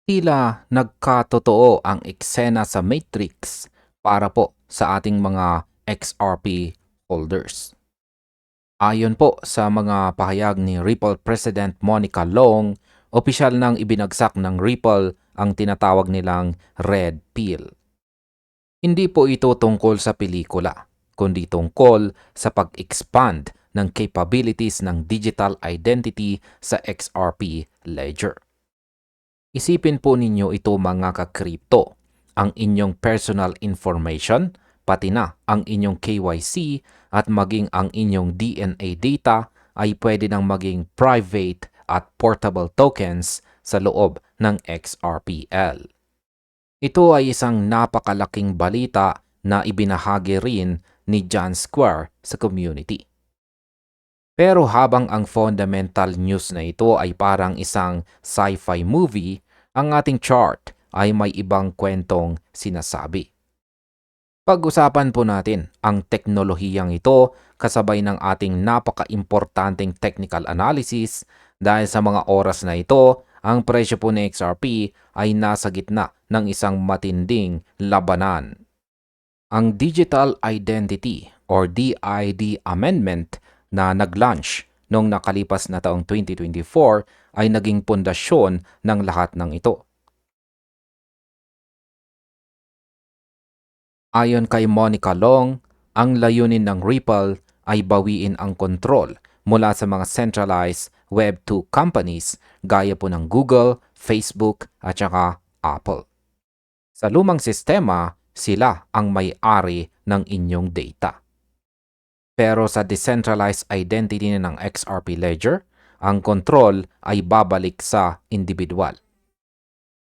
Tila nagkatotoo ang eksena sa Matrix para po sa ating mga XRP holders. Ayon po sa mga pahayag ni Ripple President Monica Long, opisyal nang ibinagsak ng Ripple ang tinatawag nilang Red Pill. Hindi po ito tungkol sa pelikula, kundi tungkol sa pag-expand ng capabilities ng digital identity sa XRP ledger. Isipin po ninyo ito mga ka-crypto, ang inyong personal information, pati na ang inyong KYC at maging ang inyong DNA data ay pwede nang maging private at portable tokens sa loob ng XRPL. Ito ay isang napakalaking balita na ibinahagi rin ni John Square sa community. Pero habang ang fundamental news na ito ay parang isang sci-fi movie, ang ating chart ay may ibang kwentong sinasabi. Pag-usapan po natin ang teknolohiyang ito kasabay ng ating napaka-importanting technical analysis dahil sa mga oras na ito, ang presyo po ni XRP ay nasa gitna ng isang matinding labanan. Ang Digital Identity or DID Amendment na nag-launch noong nakalipas na taong 2024 ay naging pundasyon ng lahat ng ito. Ayon kay Monica Long, ang layunin ng Ripple ay bawiin ang kontrol mula sa mga centralized Web2 companies gaya po ng Google, Facebook at saka Apple. Sa lumang sistema, sila ang may-ari ng inyong data. Pero sa decentralized identity ng XRP Ledger, ang kontrol ay babalik sa individual.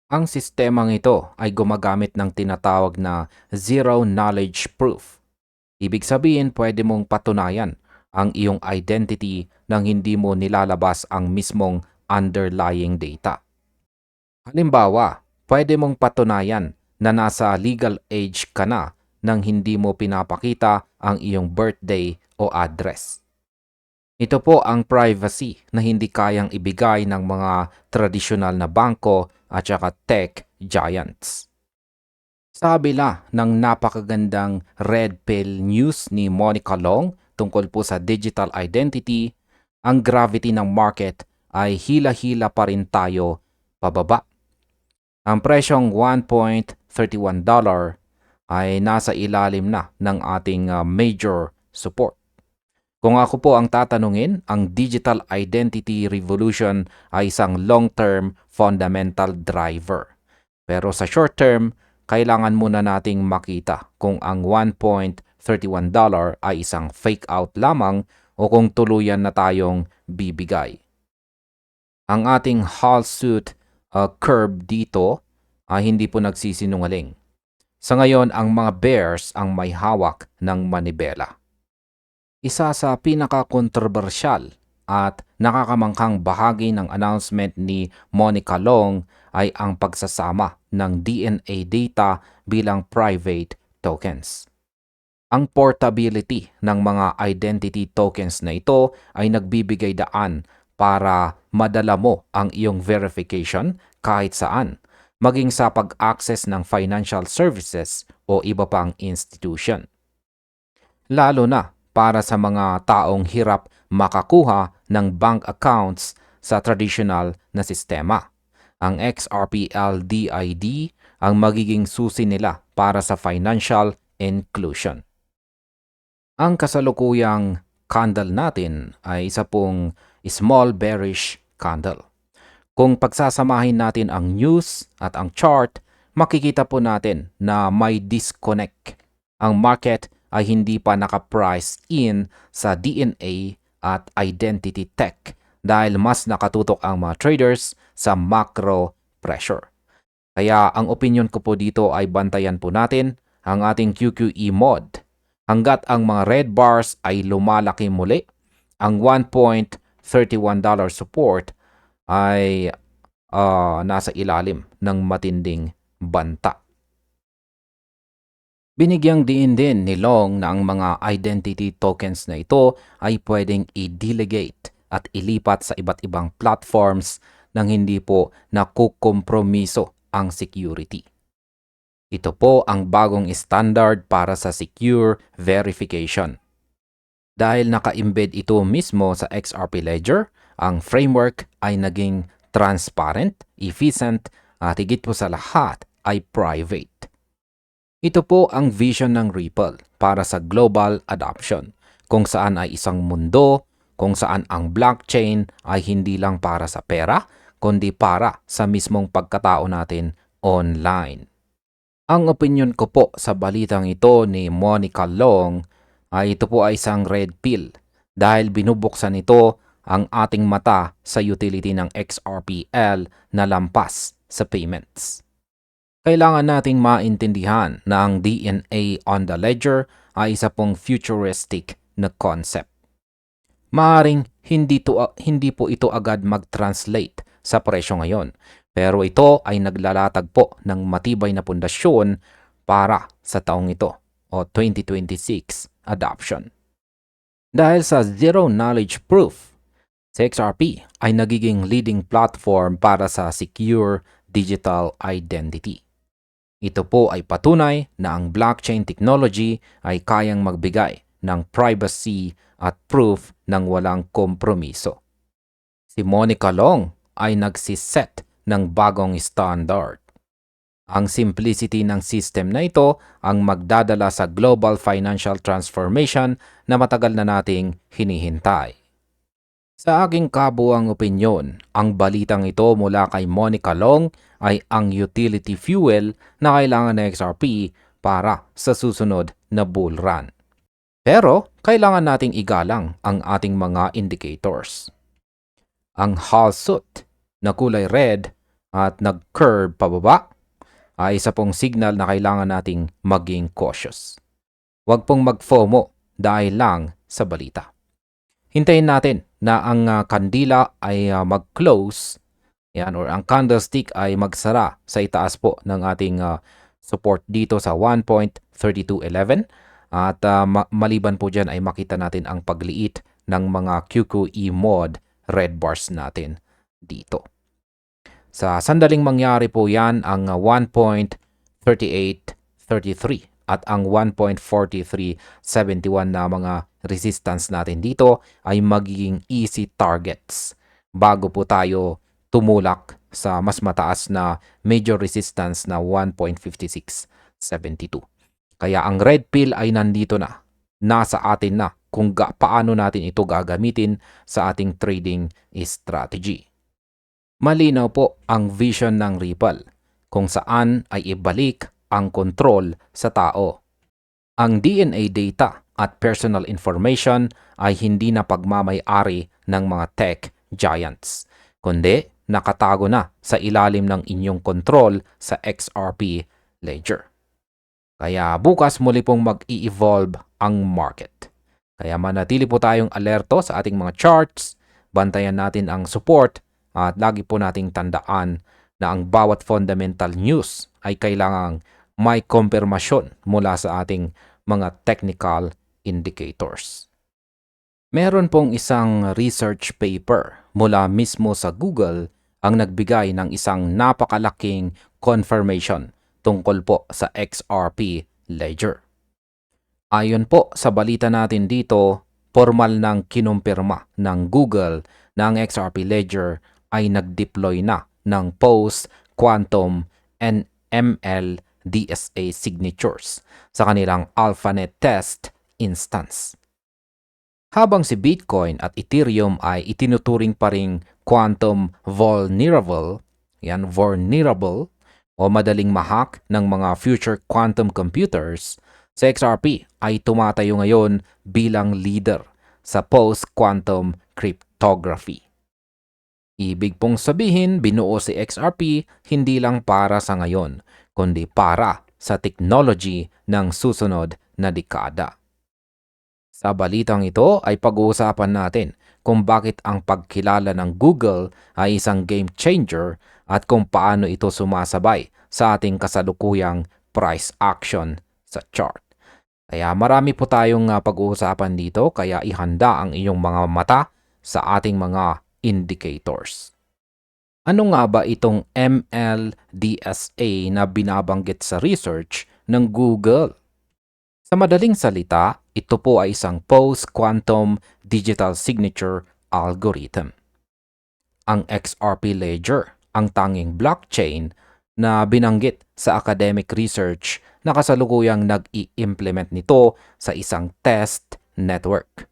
Ang sistemang ito ay gumagamit ng tinatawag na Zero Knowledge Proof. Ibig sabihin, pwede mong patunayan ang iyong identity nang hindi mo nilalabas ang mismong underlying data. Halimbawa, pwede mong patunayan na nasa legal age ka na nang hindi mo pinapakita ang iyong birthday o address. Ito po ang privacy na hindi kayang ibigay ng mga tradisyonal na bangko at saka tech giants. Sa kabila ng napakagandang red pill news ni Monica Long tungkol po sa digital identity, ang gravity ng market ay hila-hila pa rin tayo pababa. Ang presyong $1.31 ay nasa ilalim na ng ating major support. Kung ako po ang tatanungin, ang digital identity revolution ay isang long-term fundamental driver. Pero sa short term, kailangan muna nating makita kung ang $1.31 ay isang fake out lamang o kung tuluyan na tayong bibigay. Ang ating Hall-Suit curve dito ay hindi po nagsisinungaling. Sa ngayon, ang mga bears ang may hawak ng manibela. Isa sa pinaka-kontrobersyal at nakakamanghang bahagi ng announcement ni Monica Long ay ang pagsasama ng DNA data bilang private tokens. Ang portability ng mga identity tokens na ito ay nagbibigay daan para madala mo ang iyong verification kahit saan, maging sa pag-access ng financial services o iba pang institution. Lalo na para sa mga taong hirap makakuha ng bank accounts sa traditional na sistema. Ang XRPL DID ang magiging susi nila para sa financial inclusion. Ang kasalukuyang candle natin ay isa pong small bearish candle. Kung pagsasamahin natin ang news at ang chart, makikita po natin na may disconnect. Ang market ay hindi pa naka-price in sa DNA at identity tech dahil mas nakatutok ang mga traders sa macro pressure. Kaya ang opinion ko po dito ay bantayan po natin ang ating QQE mod. Hanggat ang mga red bars ay lumalaki muli, ang $1.31 support ay nasa ilalim ng matinding banta. Binigyang diin din ni Long na ang mga identity tokens na ito ay pwedeng i-delegate at ilipat sa iba't ibang platforms nang hindi po nakukompromiso ang security. Ito po ang bagong standard para sa secure verification. Dahil naka-embed ito mismo sa XRP Ledger, ang framework ay naging transparent, efficient at higit po sa lahat ay private. Ito po ang vision ng Ripple para sa global adoption, kung saan ay isang mundo, kung saan ang blockchain ay hindi lang para sa pera, kundi para sa mismong pagkatao natin online. Ang opinyon ko po sa balitang ito ni Monica Long ay ito po ay isang red pill dahil binubuksan ito ang ating mata sa utility ng XRPL na lampas sa payments. Kailangan nating maintindihan na ang DNA on the ledger ay isa pong futuristic na concept. Maaring hindi po ito agad mag-translate sa presyo ngayon, pero ito ay naglalatag po ng matibay na pundasyon para sa taong ito o 2026 adoption. Dahil sa Zero Knowledge Proof, si XRP ay nagiging leading platform para sa secure digital identity. Ito po ay patunay na ang blockchain technology ay kayang magbigay ng privacy at proof ng walang kompromiso. Si Monica Long ay nagsiset ng bagong standard. Ang simplicity ng system na ito ang magdadala sa global financial transformation na matagal na nating hinihintay. Sa aking kabuang opinyon, ang balitang ito mula kay Monica Long ay ang utility fuel na kailangan ng XRP para sa susunod na bull run. Pero kailangan nating igalang ang ating mga indicators. Ang Hallsuit na kulay red at nag-curve pababa ay isa pong signal na kailangan nating maging cautious. Huwag pong mag-FOMO dahil lang sa balita. Hintayin natin na ang kandila ay mag-close or ang candlestick ay magsara sa itaas po ng ating support dito sa 1.3211 at maliban po dyan ay makita natin ang pagliit ng mga QQE mod red bars natin dito. Sa sandaling mangyari po yan ang 1.3833 at ang 1.4371 na mga resistance natin dito ay magiging easy targets bago po tayo tumulak sa mas mataas na major resistance na 1.5672. Kaya ang red pill ay nandito na. Nasa atin na kung paano natin ito gagamitin sa ating trading strategy. Malinaw po ang vision ng Ripple kung saan ay ibalik ang kontrol sa tao. Ang DNA data at personal information ay hindi na pagmamay-ari ng mga tech giants, kundi nakatago na sa ilalim ng inyong kontrol sa XRP ledger. Kaya bukas muli pong mag-i-evolve ang market. Kaya manatili po tayong alerto sa ating mga charts, bantayan natin ang support at lagi po nating tandaan na ang bawat fundamental news ay kailangang may kumpirmasyon mula sa ating mga technical indicators. Meron pong isang research paper mula mismo sa Google ang nagbigay ng isang napakalaking confirmation tungkol po sa XRP ledger. Ayon po sa balita natin dito, formal nang kinumpirma ng Google na ang XRP ledger ay nag-deploy na ng post-quantum NML DSA signatures sa kanilang AlphaNet test instance. Habang si Bitcoin at Ethereum ay itinuturing pa ring quantum vulnerable o madaling mahak ng mga future quantum computers, sa XRP ay tumatayo ngayon bilang leader sa post-quantum cryptography. Ibig pong sabihin, binuo si XRP hindi lang para sa ngayon, kundi para sa technology ng susunod na dekada. Sa balitang ito ay pag-uusapan natin kung bakit ang pagkilala ng Google ay isang game changer at kung paano ito sumasabay sa ating kasalukuyang price action sa chart. Kaya marami po tayong pag-uusapan dito, kaya ihanda ang iyong mga mata sa ating mga indicators. Ano nga ba itong MLDSA na binabanggit sa research ng Google? Sa madaling salita, ito po ay isang post-quantum digital signature algorithm. Ang XRP ledger, ang tanging blockchain na binanggit sa academic research na kasalukuyang nag-i-implement nito sa isang test network.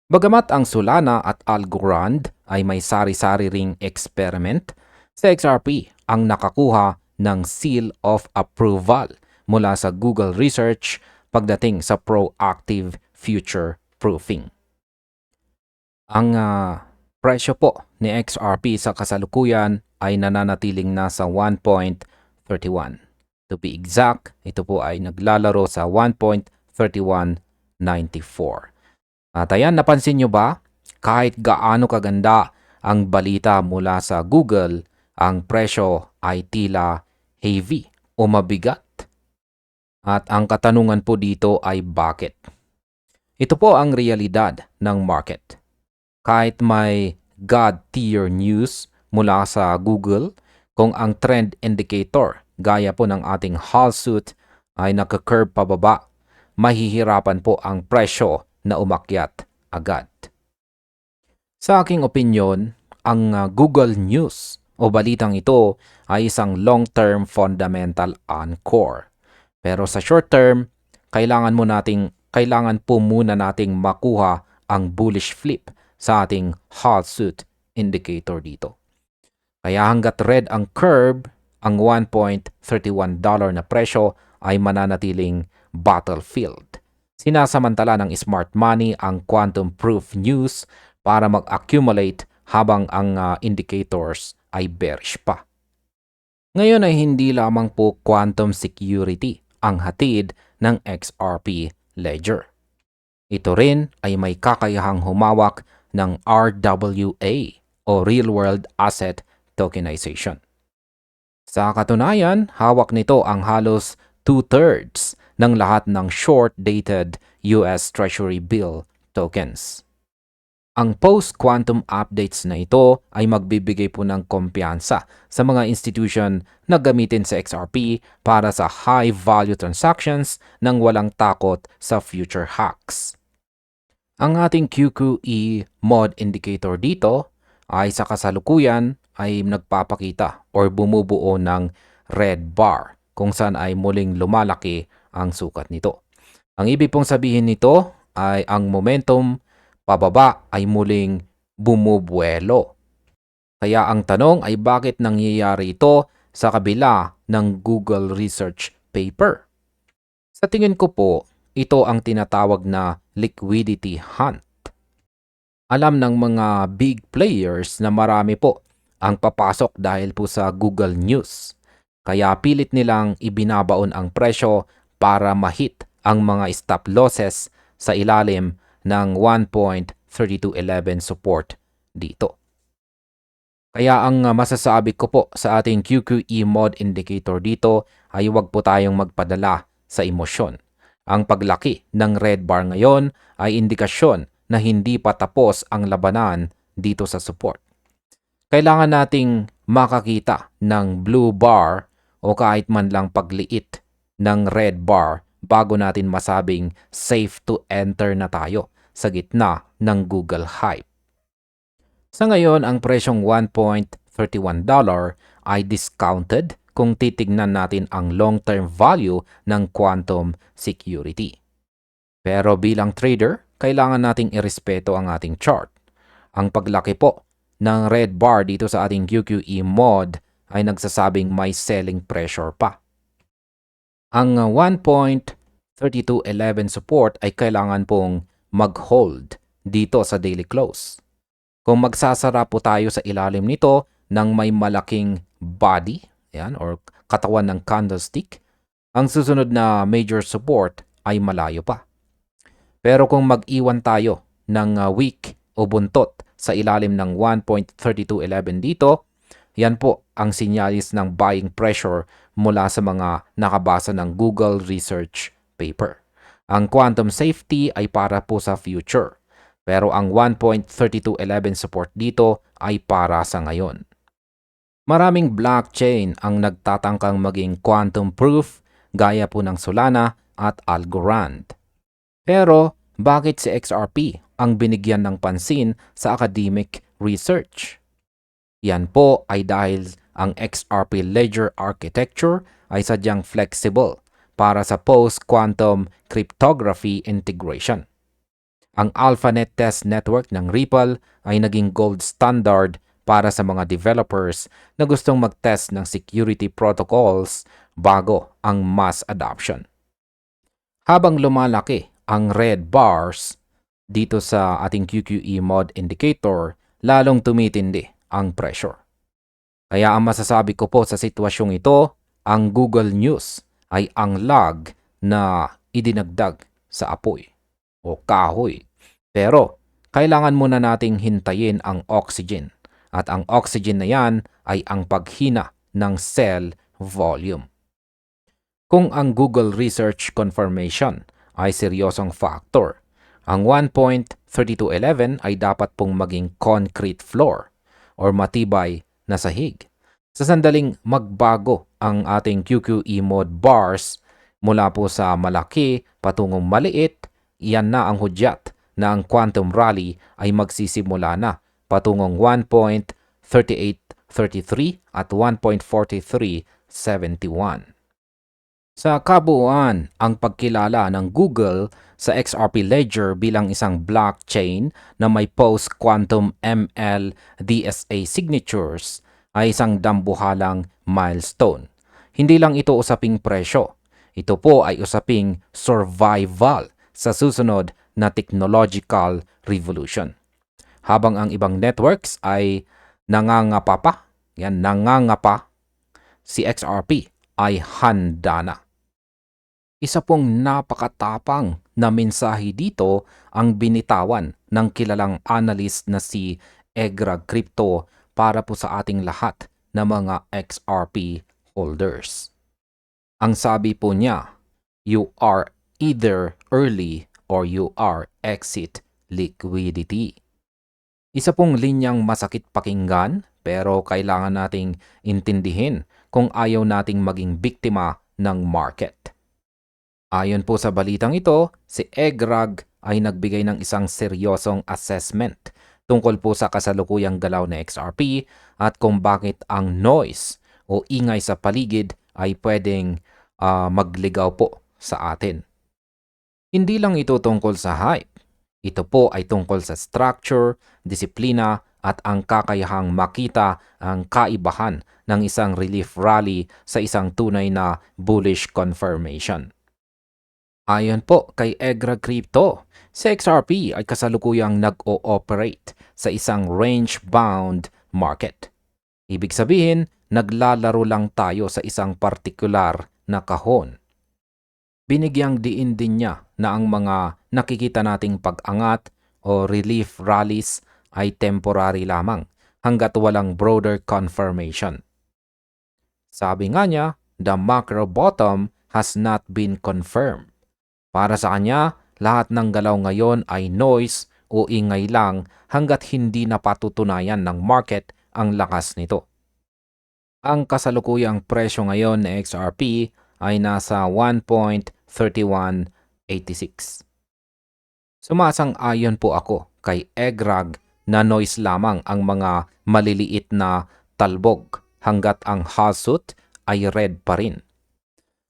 Bagamat ang Solana at Algorand ay may sari-sari ring experiment, sa XRP ang nakakuha ng seal of approval mula sa Google Research pagdating sa proactive future proofing. Ang presyo po ni XRP sa kasalukuyan ay nananatiling nasa 1.31. To be exact, ito po ay naglalaro sa 1.3194. At ayan, napansin nyo ba? Kahit gaano kaganda ang balita mula sa Google, ang presyo ay tila heavy o mabigat. At ang katanungan po dito ay bakit? Ito po ang realidad ng market. Kahit may God-tier news mula sa Google, kung ang trend indicator gaya po ng ating Hall-Suit ay naka-curve pababa, mahihirapan po ang presyo na umakyat agad. Sa aking opinyon, ang Google News o balitang ito ay isang long-term fundamental anchor. Pero sa short term, kailangan po muna nating makuha ang bullish flip sa ating Hall-Suit indicator dito. Kaya hanggat red ang curve, ang $1.31 na presyo ay mananatiling battlefield. Sinasamantala ng smart money ang quantum proof news para mag-accumulate habang ang indicators ay bearish pa. Ngayon ay hindi lamang po quantum security ang hatid ng XRP Ledger. Ito rin ay may kakayahang humawak ng RWA o Real World Asset Tokenization. Sa katunayan, hawak nito ang halos 2/3 ng lahat ng short-dated US Treasury Bill tokens. Ang post-quantum updates na ito ay magbibigay po ng kumpiyansa sa mga institution na gamitin sa XRP para sa high-value transactions nang walang takot sa future hacks. Ang ating QQE mod indicator dito ay sa kasalukuyan ay nagpapakita or bumubuo ng red bar kung saan ay muling lumalaki ang sukat nito. Ang ibig pong sabihin nito ay ang momentum pababa ay muling bumubuelo. Kaya ang tanong ay bakit nangyayari ito sa kabila ng Google Research paper? Sa tingin ko po, ito ang tinatawag na liquidity hunt. Alam ng mga big players na marami po ang papasok dahil po sa Google News. Kaya pilit nilang ibinabaon ang presyo para ma-hit ang mga stop losses sa ilalim ng 1.3211 support dito. Kaya ang masasabi ko po sa ating QQE mod indicator dito ay huwag po tayong magpadala sa emosyon. Ang paglaki ng red bar ngayon ay indikasyon na hindi pa tapos ang labanan dito sa support. Kailangan nating makakita ng blue bar o kahit man lang pagliit ng red bar bago natin masabing safe to enter na tayo sa gitna ng Google hype. Sa ngayon, ang presyong $1.31 ay discounted kung titignan natin ang long-term value ng quantum security. Pero bilang trader, kailangan nating irespeto ang ating chart. Ang paglaki po ng red bar dito sa ating QQE mod ay nagsasabing may selling pressure pa. Ang 1.3211 support ay kailangan pong mag-hold dito sa daily close. Kung magsasara po tayo sa ilalim nito ng may malaking body, yan, or katawan ng candlestick, ang susunod na major support ay malayo pa. Pero kung mag-iwan tayo ng weak o buntot sa ilalim ng 1.3211 dito, yan po ang sinyalis ng buying pressure mula sa mga nakabasa ng Google Research paper. Ang quantum safety ay para po sa future, pero ang 1.3211 support dito ay para sa ngayon. Maraming blockchain ang nagtatangkang maging quantum proof gaya po ng Solana at Algorand. Pero bakit si XRP ang binigyan ng pansin sa academic research? Yan po ay dahil ang XRP Ledger architecture ay sadyang flexible para sa post-quantum cryptography integration. Ang AlphaNet test network ng Ripple ay naging gold standard para sa mga developers na gustong mag-test ng security protocols bago ang mass adoption. Habang lumalaki ang red bars dito sa ating QQE mod indicator, lalong tumitindi ang pressure. Kaya ang masasabi ko po sa sitwasyong ito, ang Google News ay ang lag na idinagdag sa apoy o kahoy. Pero kailangan muna nating hintayin ang oxygen. At ang oxygen na yan ay ang paghina ng cell volume. Kung ang Google Research Confirmation ay seryosong factor, ang 1.3211 ay dapat pong maging concrete floor or matibay na sahig. Sa sandaling magbago ang ating QQE mode bars mula po sa malaki patungong maliit, iyan na ang hudyat na ang quantum rally ay magsisimula na patungong 1.3833 at 1.4371. Sa kabuuan, ang pagkilala ng Google sa XRP Ledger bilang isang blockchain na may post-quantum ML DSA signatures ay isang dambuhalang milestone. Hindi lang ito usaping presyo. Ito po ay usaping survival sa susunod na technological revolution. Habang ang ibang networks ay nangangapa, si XRP ay handa na. Isa pong napakatapang na mensahe dito ang binitawan ng kilalang analyst na si Egrag Crypto para po sa ating lahat na mga XRP holders. Ang sabi po niya, you are either early or you are exit liquidity. Isa pong linyang masakit pakinggan pero kailangan nating intindihin kung ayaw nating maging biktima ng market. Ayon po sa balitang ito, si Egrag ay nagbigay ng isang seryosong assessment tungkol po sa kasalukuyang galaw na XRP at kung bakit ang noise o ingay sa paligid ay pwedeng magligaw po sa atin. Hindi lang ito tungkol sa hype. Ito po ay tungkol sa structure, disiplina at ang kakayahang makita ang kaibahan ng isang relief rally sa isang tunay na bullish confirmation. Ayon po kay Egrag Crypto, si XRP ay kasalukuyang nag-ooperate sa isang range-bound market. Ibig sabihin, naglalaro lang tayo sa isang partikular na kahon. Binigyang diin din niya na ang mga nakikita nating pag-angat o relief rallies ay temporary lamang hanggat walang broader confirmation. Sabi nga niya, the macro bottom has not been confirmed. Para sa kanya, lahat ng galaw ngayon ay noise o ingay lang hanggat hindi napatutunayan ng market ang lakas nito. Ang kasalukuyang presyo ngayon ng XRP ay nasa 1.3186. Sumasang-ayon po ako kay Egrag na noise lamang ang mga maliliit na talbog hanggat ang hasut ay red pa rin.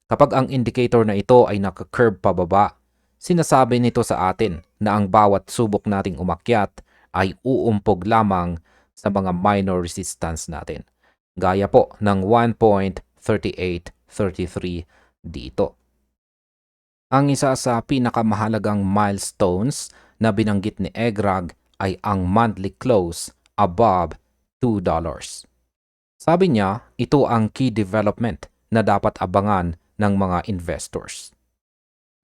Kapag ang indicator na ito ay naka-curve pababa, sinasabi nito sa atin na ang bawat subok nating umakyat ay uumpog lamang sa mga minor resistance natin. Gaya po ng 1.3833 dito. Ang isa sa pinakamahalagang milestones na binanggit ni Egrag ay ang monthly close above $2. Sabi niya, ito ang key development na dapat abangan ng mga investors.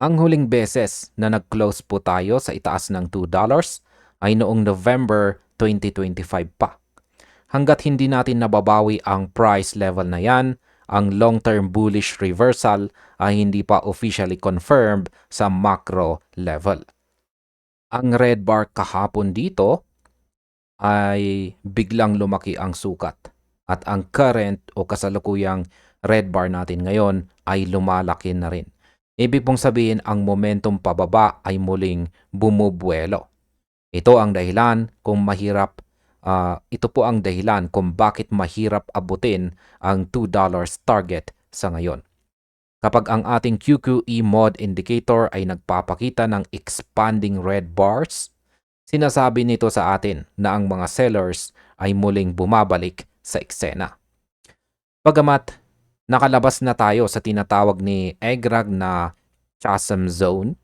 Ang huling beses na nag-close po tayo sa itaas ng $2 ay noong November 2025 pa. Hanggat hindi natin nababawi ang price level na yan, ang long-term bullish reversal ay hindi pa officially confirmed sa macro level. Ang red bar kahapon dito ay biglang lumaki ang sukat at ang current o kasalukuyang red bar natin ngayon ay lumalaki na rin. Ibig pong sabihin ang momentum pababa ay muling bumubuelo. Ito ang dahilan kung bakit mahirap abutin ang $2 target sa ngayon. Kapag ang ating QQE mod indicator ay nagpapakita ng expanding red bars, Sinasabi nito sa atin na ang mga sellers ay muling bumabalik sa eksena. Bagamat nakalabas na tayo sa tinatawag ni EGRAG na chasm zone,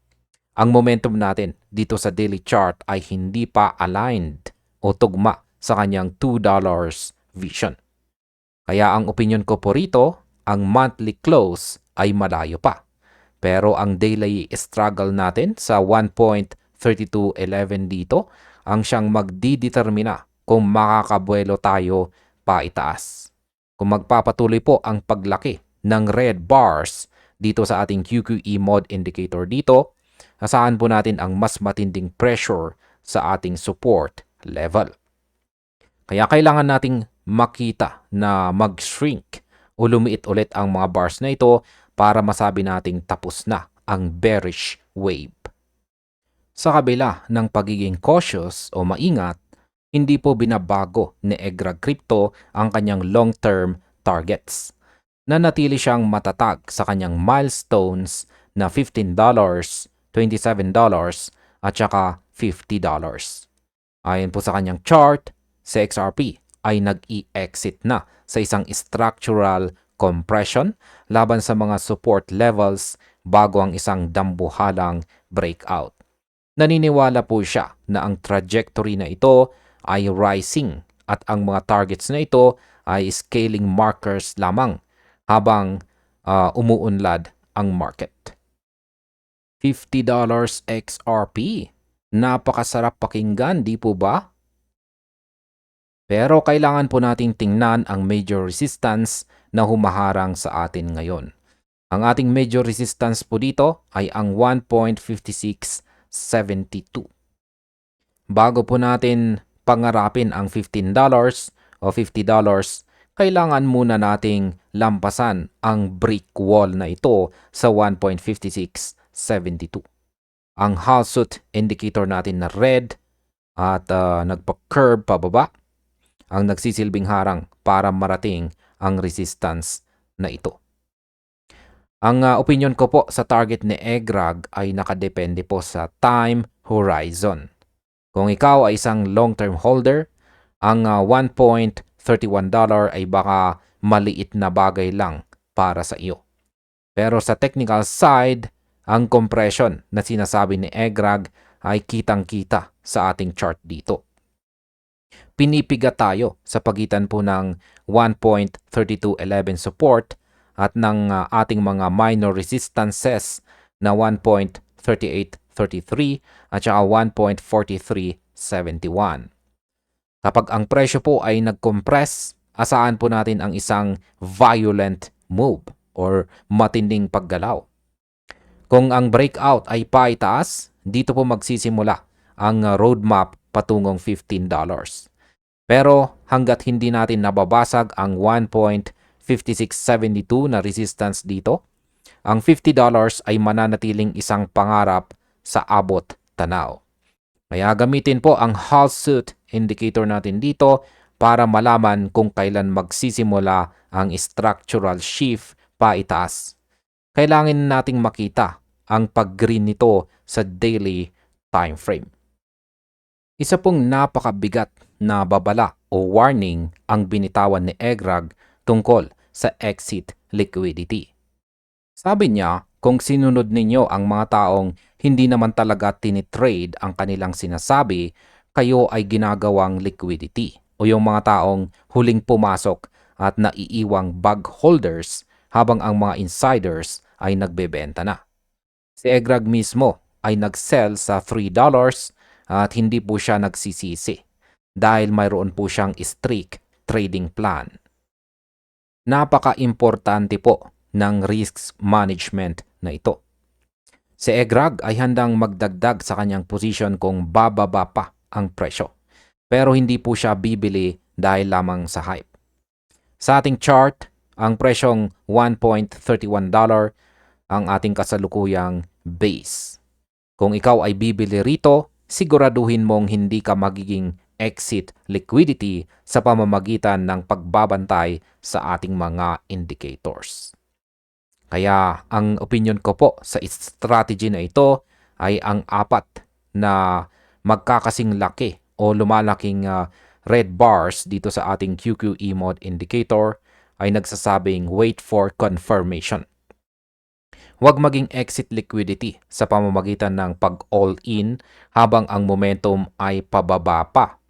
ang momentum natin dito sa daily chart ay hindi pa aligned o tugma sa kanyang $2 vision. Kaya ang opinion ko po rito, ang monthly close ay malayo pa. Pero ang daily struggle natin sa 1.3211 dito ang siyang magdidetermina kung makakabuelo tayo pa itaas. Kung magpapatuloy po ang paglaki ng red bars dito sa ating QQE mod indicator dito, asahan po natin ang mas matinding pressure sa ating support level. Kaya kailangan nating makita na mag-shrink o lumiit ulit ang mga bars na ito para masabi nating tapos na ang bearish wave. Sa kabila ng pagiging cautious o maingat, hindi po binabago ni EGRAG Crypto ang kanyang long-term targets. Nanatili siyang matatag sa kanyang milestones na $15, $27 at saka $50. Ayon po sa kanyang chart, si XRP ay nag-i-exit na sa isang structural compression laban sa mga support levels bago ang isang dambuhalang breakout. Naniniwala po siya na ang trajectory na ito ay rising at ang mga targets na ito ay scaling markers lamang habang umuunlad ang market. $50 XRP. Napakasarap pakinggan, di po ba? Pero kailangan po nating tingnan ang major resistance na humaharang sa atin ngayon. Ang ating major resistance po dito ay ang 1.5672. Bago po natin pangarapin ang $15 o $50, kailangan muna nating lampasan ang brick wall na ito sa 1.5672. Ang Halsut indicator natin na red at nagpa-curve pababa ang nagsisilbing harang para marating ang resistance na ito. Ang opinion ko po sa target ni EGRAG ay nakadepende po sa time horizon. Kung ikaw ay isang long-term holder, ang $1.31 ay baka maliit na bagay lang para sa iyo. Pero sa technical side, ang compression na sinasabi ni EGRAG ay kitang-kita sa ating chart dito. Pinipiga tayo sa pagitan po ng 1.3211 support at ng ating mga minor resistances na 1.3833 at saka 1.4371. Kapag ang presyo po ay nag-compress, asahan po natin ang isang violent move or matinding paggalaw. Kung ang breakout ay paitaas, dito po magsisimula ang roadmap patungong $15. Pero hanggat hindi natin nababasag ang 1.5672 na resistance dito, ang $50 ay mananatiling isang pangarap sa abot tanaw. Kaya gamitin po ang Halsut indicator natin dito para malaman kung kailan magsisimula ang structural shift paitaas. Kailangan nating makita ang pag-green nito sa daily time frame. Isa pong napakabigat na babala o warning ang binitawan ni EGRAG tungkol sa exit liquidity. Sabi niya, kung sinunod ninyo ang mga taong hindi naman talaga tinitrade ang kanilang sinasabi, kayo ay ginagawang liquidity o yung mga taong huling pumasok at naiiwang bag holders habang ang mga insiders ay nagbebenta na. Si EGRAG mismo ay nag-sell sa $3 at hindi po siya nagsisisi dahil mayroon po siyang strict trading plan. Napaka-importante po ng risk management na ito. Si EGRAG ay handang magdagdag sa kanyang position kung bababa pa ang presyo. Pero hindi po siya bibili dahil lamang sa hype. Sa ating chart, ang presyong $1.31 ang ating kasalukuyang base. Kung ikaw ay bibili rito, siguraduhin mong hindi ka magiging exit liquidity sa pamamagitan ng pagbabantay sa ating mga indicators. Kaya ang opinion ko po sa strategy na ito ay ang apat na magkakasing laki o lumalaking red bars dito sa ating QQE mode indicator ay nagsasabing wait for confirmation. Huwag maging exit liquidity sa pamamagitan ng pag-all-in habang ang momentum ay pababa pa.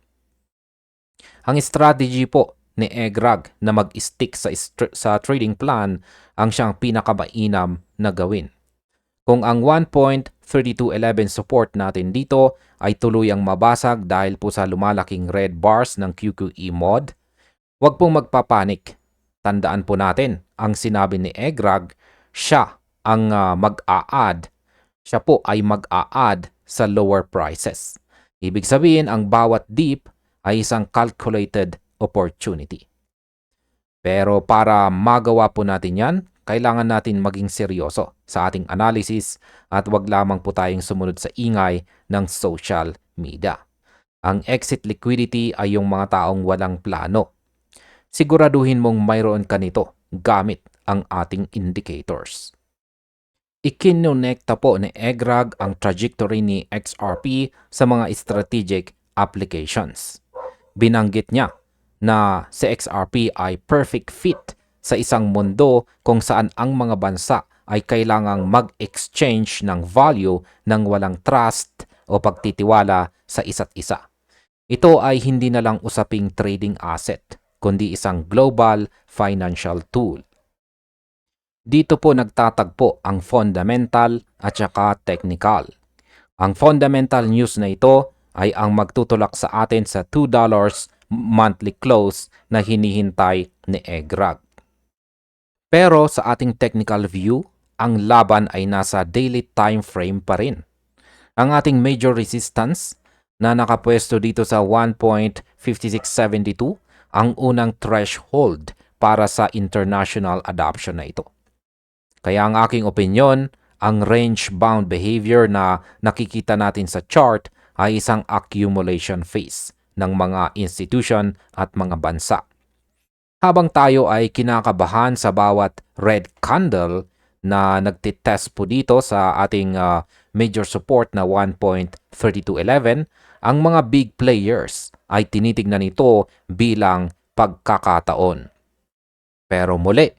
Ang strategy po ni EGRAG na mag-stick sa trading plan ang siyang pinakamainam na gawin. Kung ang 1.3211 support natin dito ay tuluyang mabasag dahil po sa lumalaking red bars ng QQE mod, huwag pong magpapanik. Tandaan po natin, ang sinabi ni EGRAG, siya ang siya po ay mag-a-add sa lower prices. Ibig sabihin, ang bawat dip ay isang calculated opportunity. Pero para magawa po natin yan, kailangan natin maging seryoso sa ating analysis at wag lamang po tayong sumunod sa ingay ng social media. Ang exit liquidity ay yung mga taong walang plano. Siguraduhin mong mayroon ka nito gamit ang ating indicators. Ikinonekta po ni EGRAG ang trajectory ni XRP sa mga strategic applications. Binanggit niya na si XRP ay perfect fit sa isang mundo kung saan ang mga bansa ay kailangang mag-exchange ng value ng walang trust o pagtitiwala sa isa't isa. Ito ay hindi na lang usaping trading asset, kundi isang global financial tool. Dito po nagtatagpo ang fundamental at saka technical. Ang fundamental news na ito ay ang magtutulak sa atin sa $2 monthly close na hinihintay ni EGRAG. Pero sa ating technical view, ang laban ay nasa daily time frame pa rin. Ang ating major resistance na nakapwesto dito sa 1.5672 ang unang threshold para sa international adoption na ito. Kaya ang aking opinyon, ang range-bound behavior na nakikita natin sa chart ay isang accumulation phase ng mga institution at mga bansa. Habang tayo ay kinakabahan sa bawat red candle na nagtitest po dito sa ating major support na 1.3211, ang mga big players ay tinitignan ito bilang pagkakataon. Pero muli,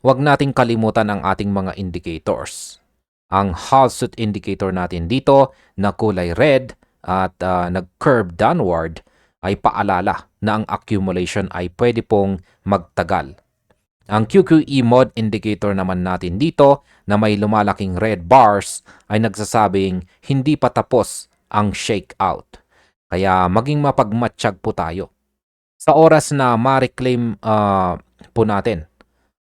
huwag nating kalimutan ang ating mga indicators. Ang Hallsuit indicator natin dito na kulay red at nag-curve downward ay paalala na ang accumulation ay pwede pong magtagal. Ang QQE mod indicator naman natin dito na may lumalaking red bars ay nagsasabing hindi pa tapos ang shakeout. Kaya maging mapagmatsyag po tayo. Sa oras na ma-reclaim po natin,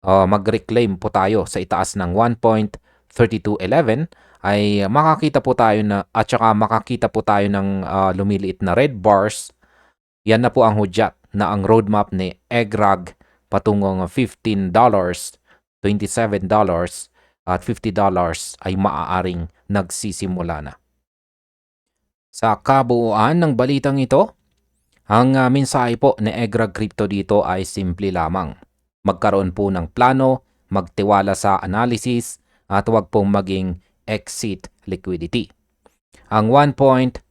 mag-reclaim po tayo sa itaas ng 1.3211 ay makakita po tayo at saka makakita po tayo ng lumiliit na red bars. Yan na po ang hudyat na ang roadmap ni EGRAG patungong $15, $27 at $50 ay maaaring nagsisimula na. Sa kabuuan ng balitang ito, ang mensahe po ni EGRAG Crypto dito ay simple lamang. Magkaroon po ng plano, magtiwala sa analysis, at huwag pong maging exit liquidity. Ang $1.31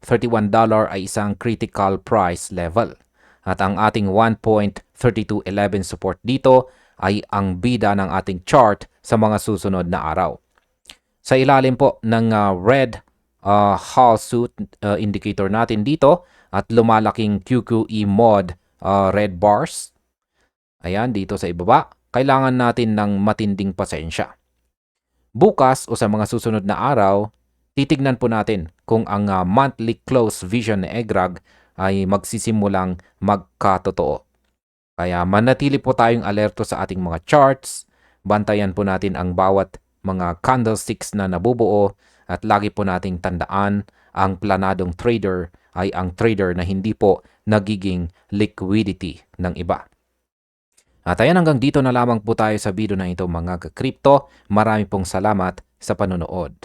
ay isang critical price level. At ang ating 1.3211 support dito ay ang bida ng ating chart sa mga susunod na araw. Sa ilalim po ng red Hallsuit indicator natin dito at lumalaking QQE mod red bars, ayan, dito sa ibaba, kailangan natin ng matinding pasensya. Bukas o sa mga susunod na araw, titignan po natin kung ang monthly close vision ni EGRAG ay magsisimulang magkatotoo. Kaya manatili po tayong alerto sa ating mga charts, bantayan po natin ang bawat mga candlesticks na nabubuo at lagi po nating tandaan ang planadong trader ay ang trader na hindi po nagiging liquidity ng iba. At ayan, hanggang dito na lamang po tayo sa video na ito mga ka-crypto. Marami pong salamat sa panonood.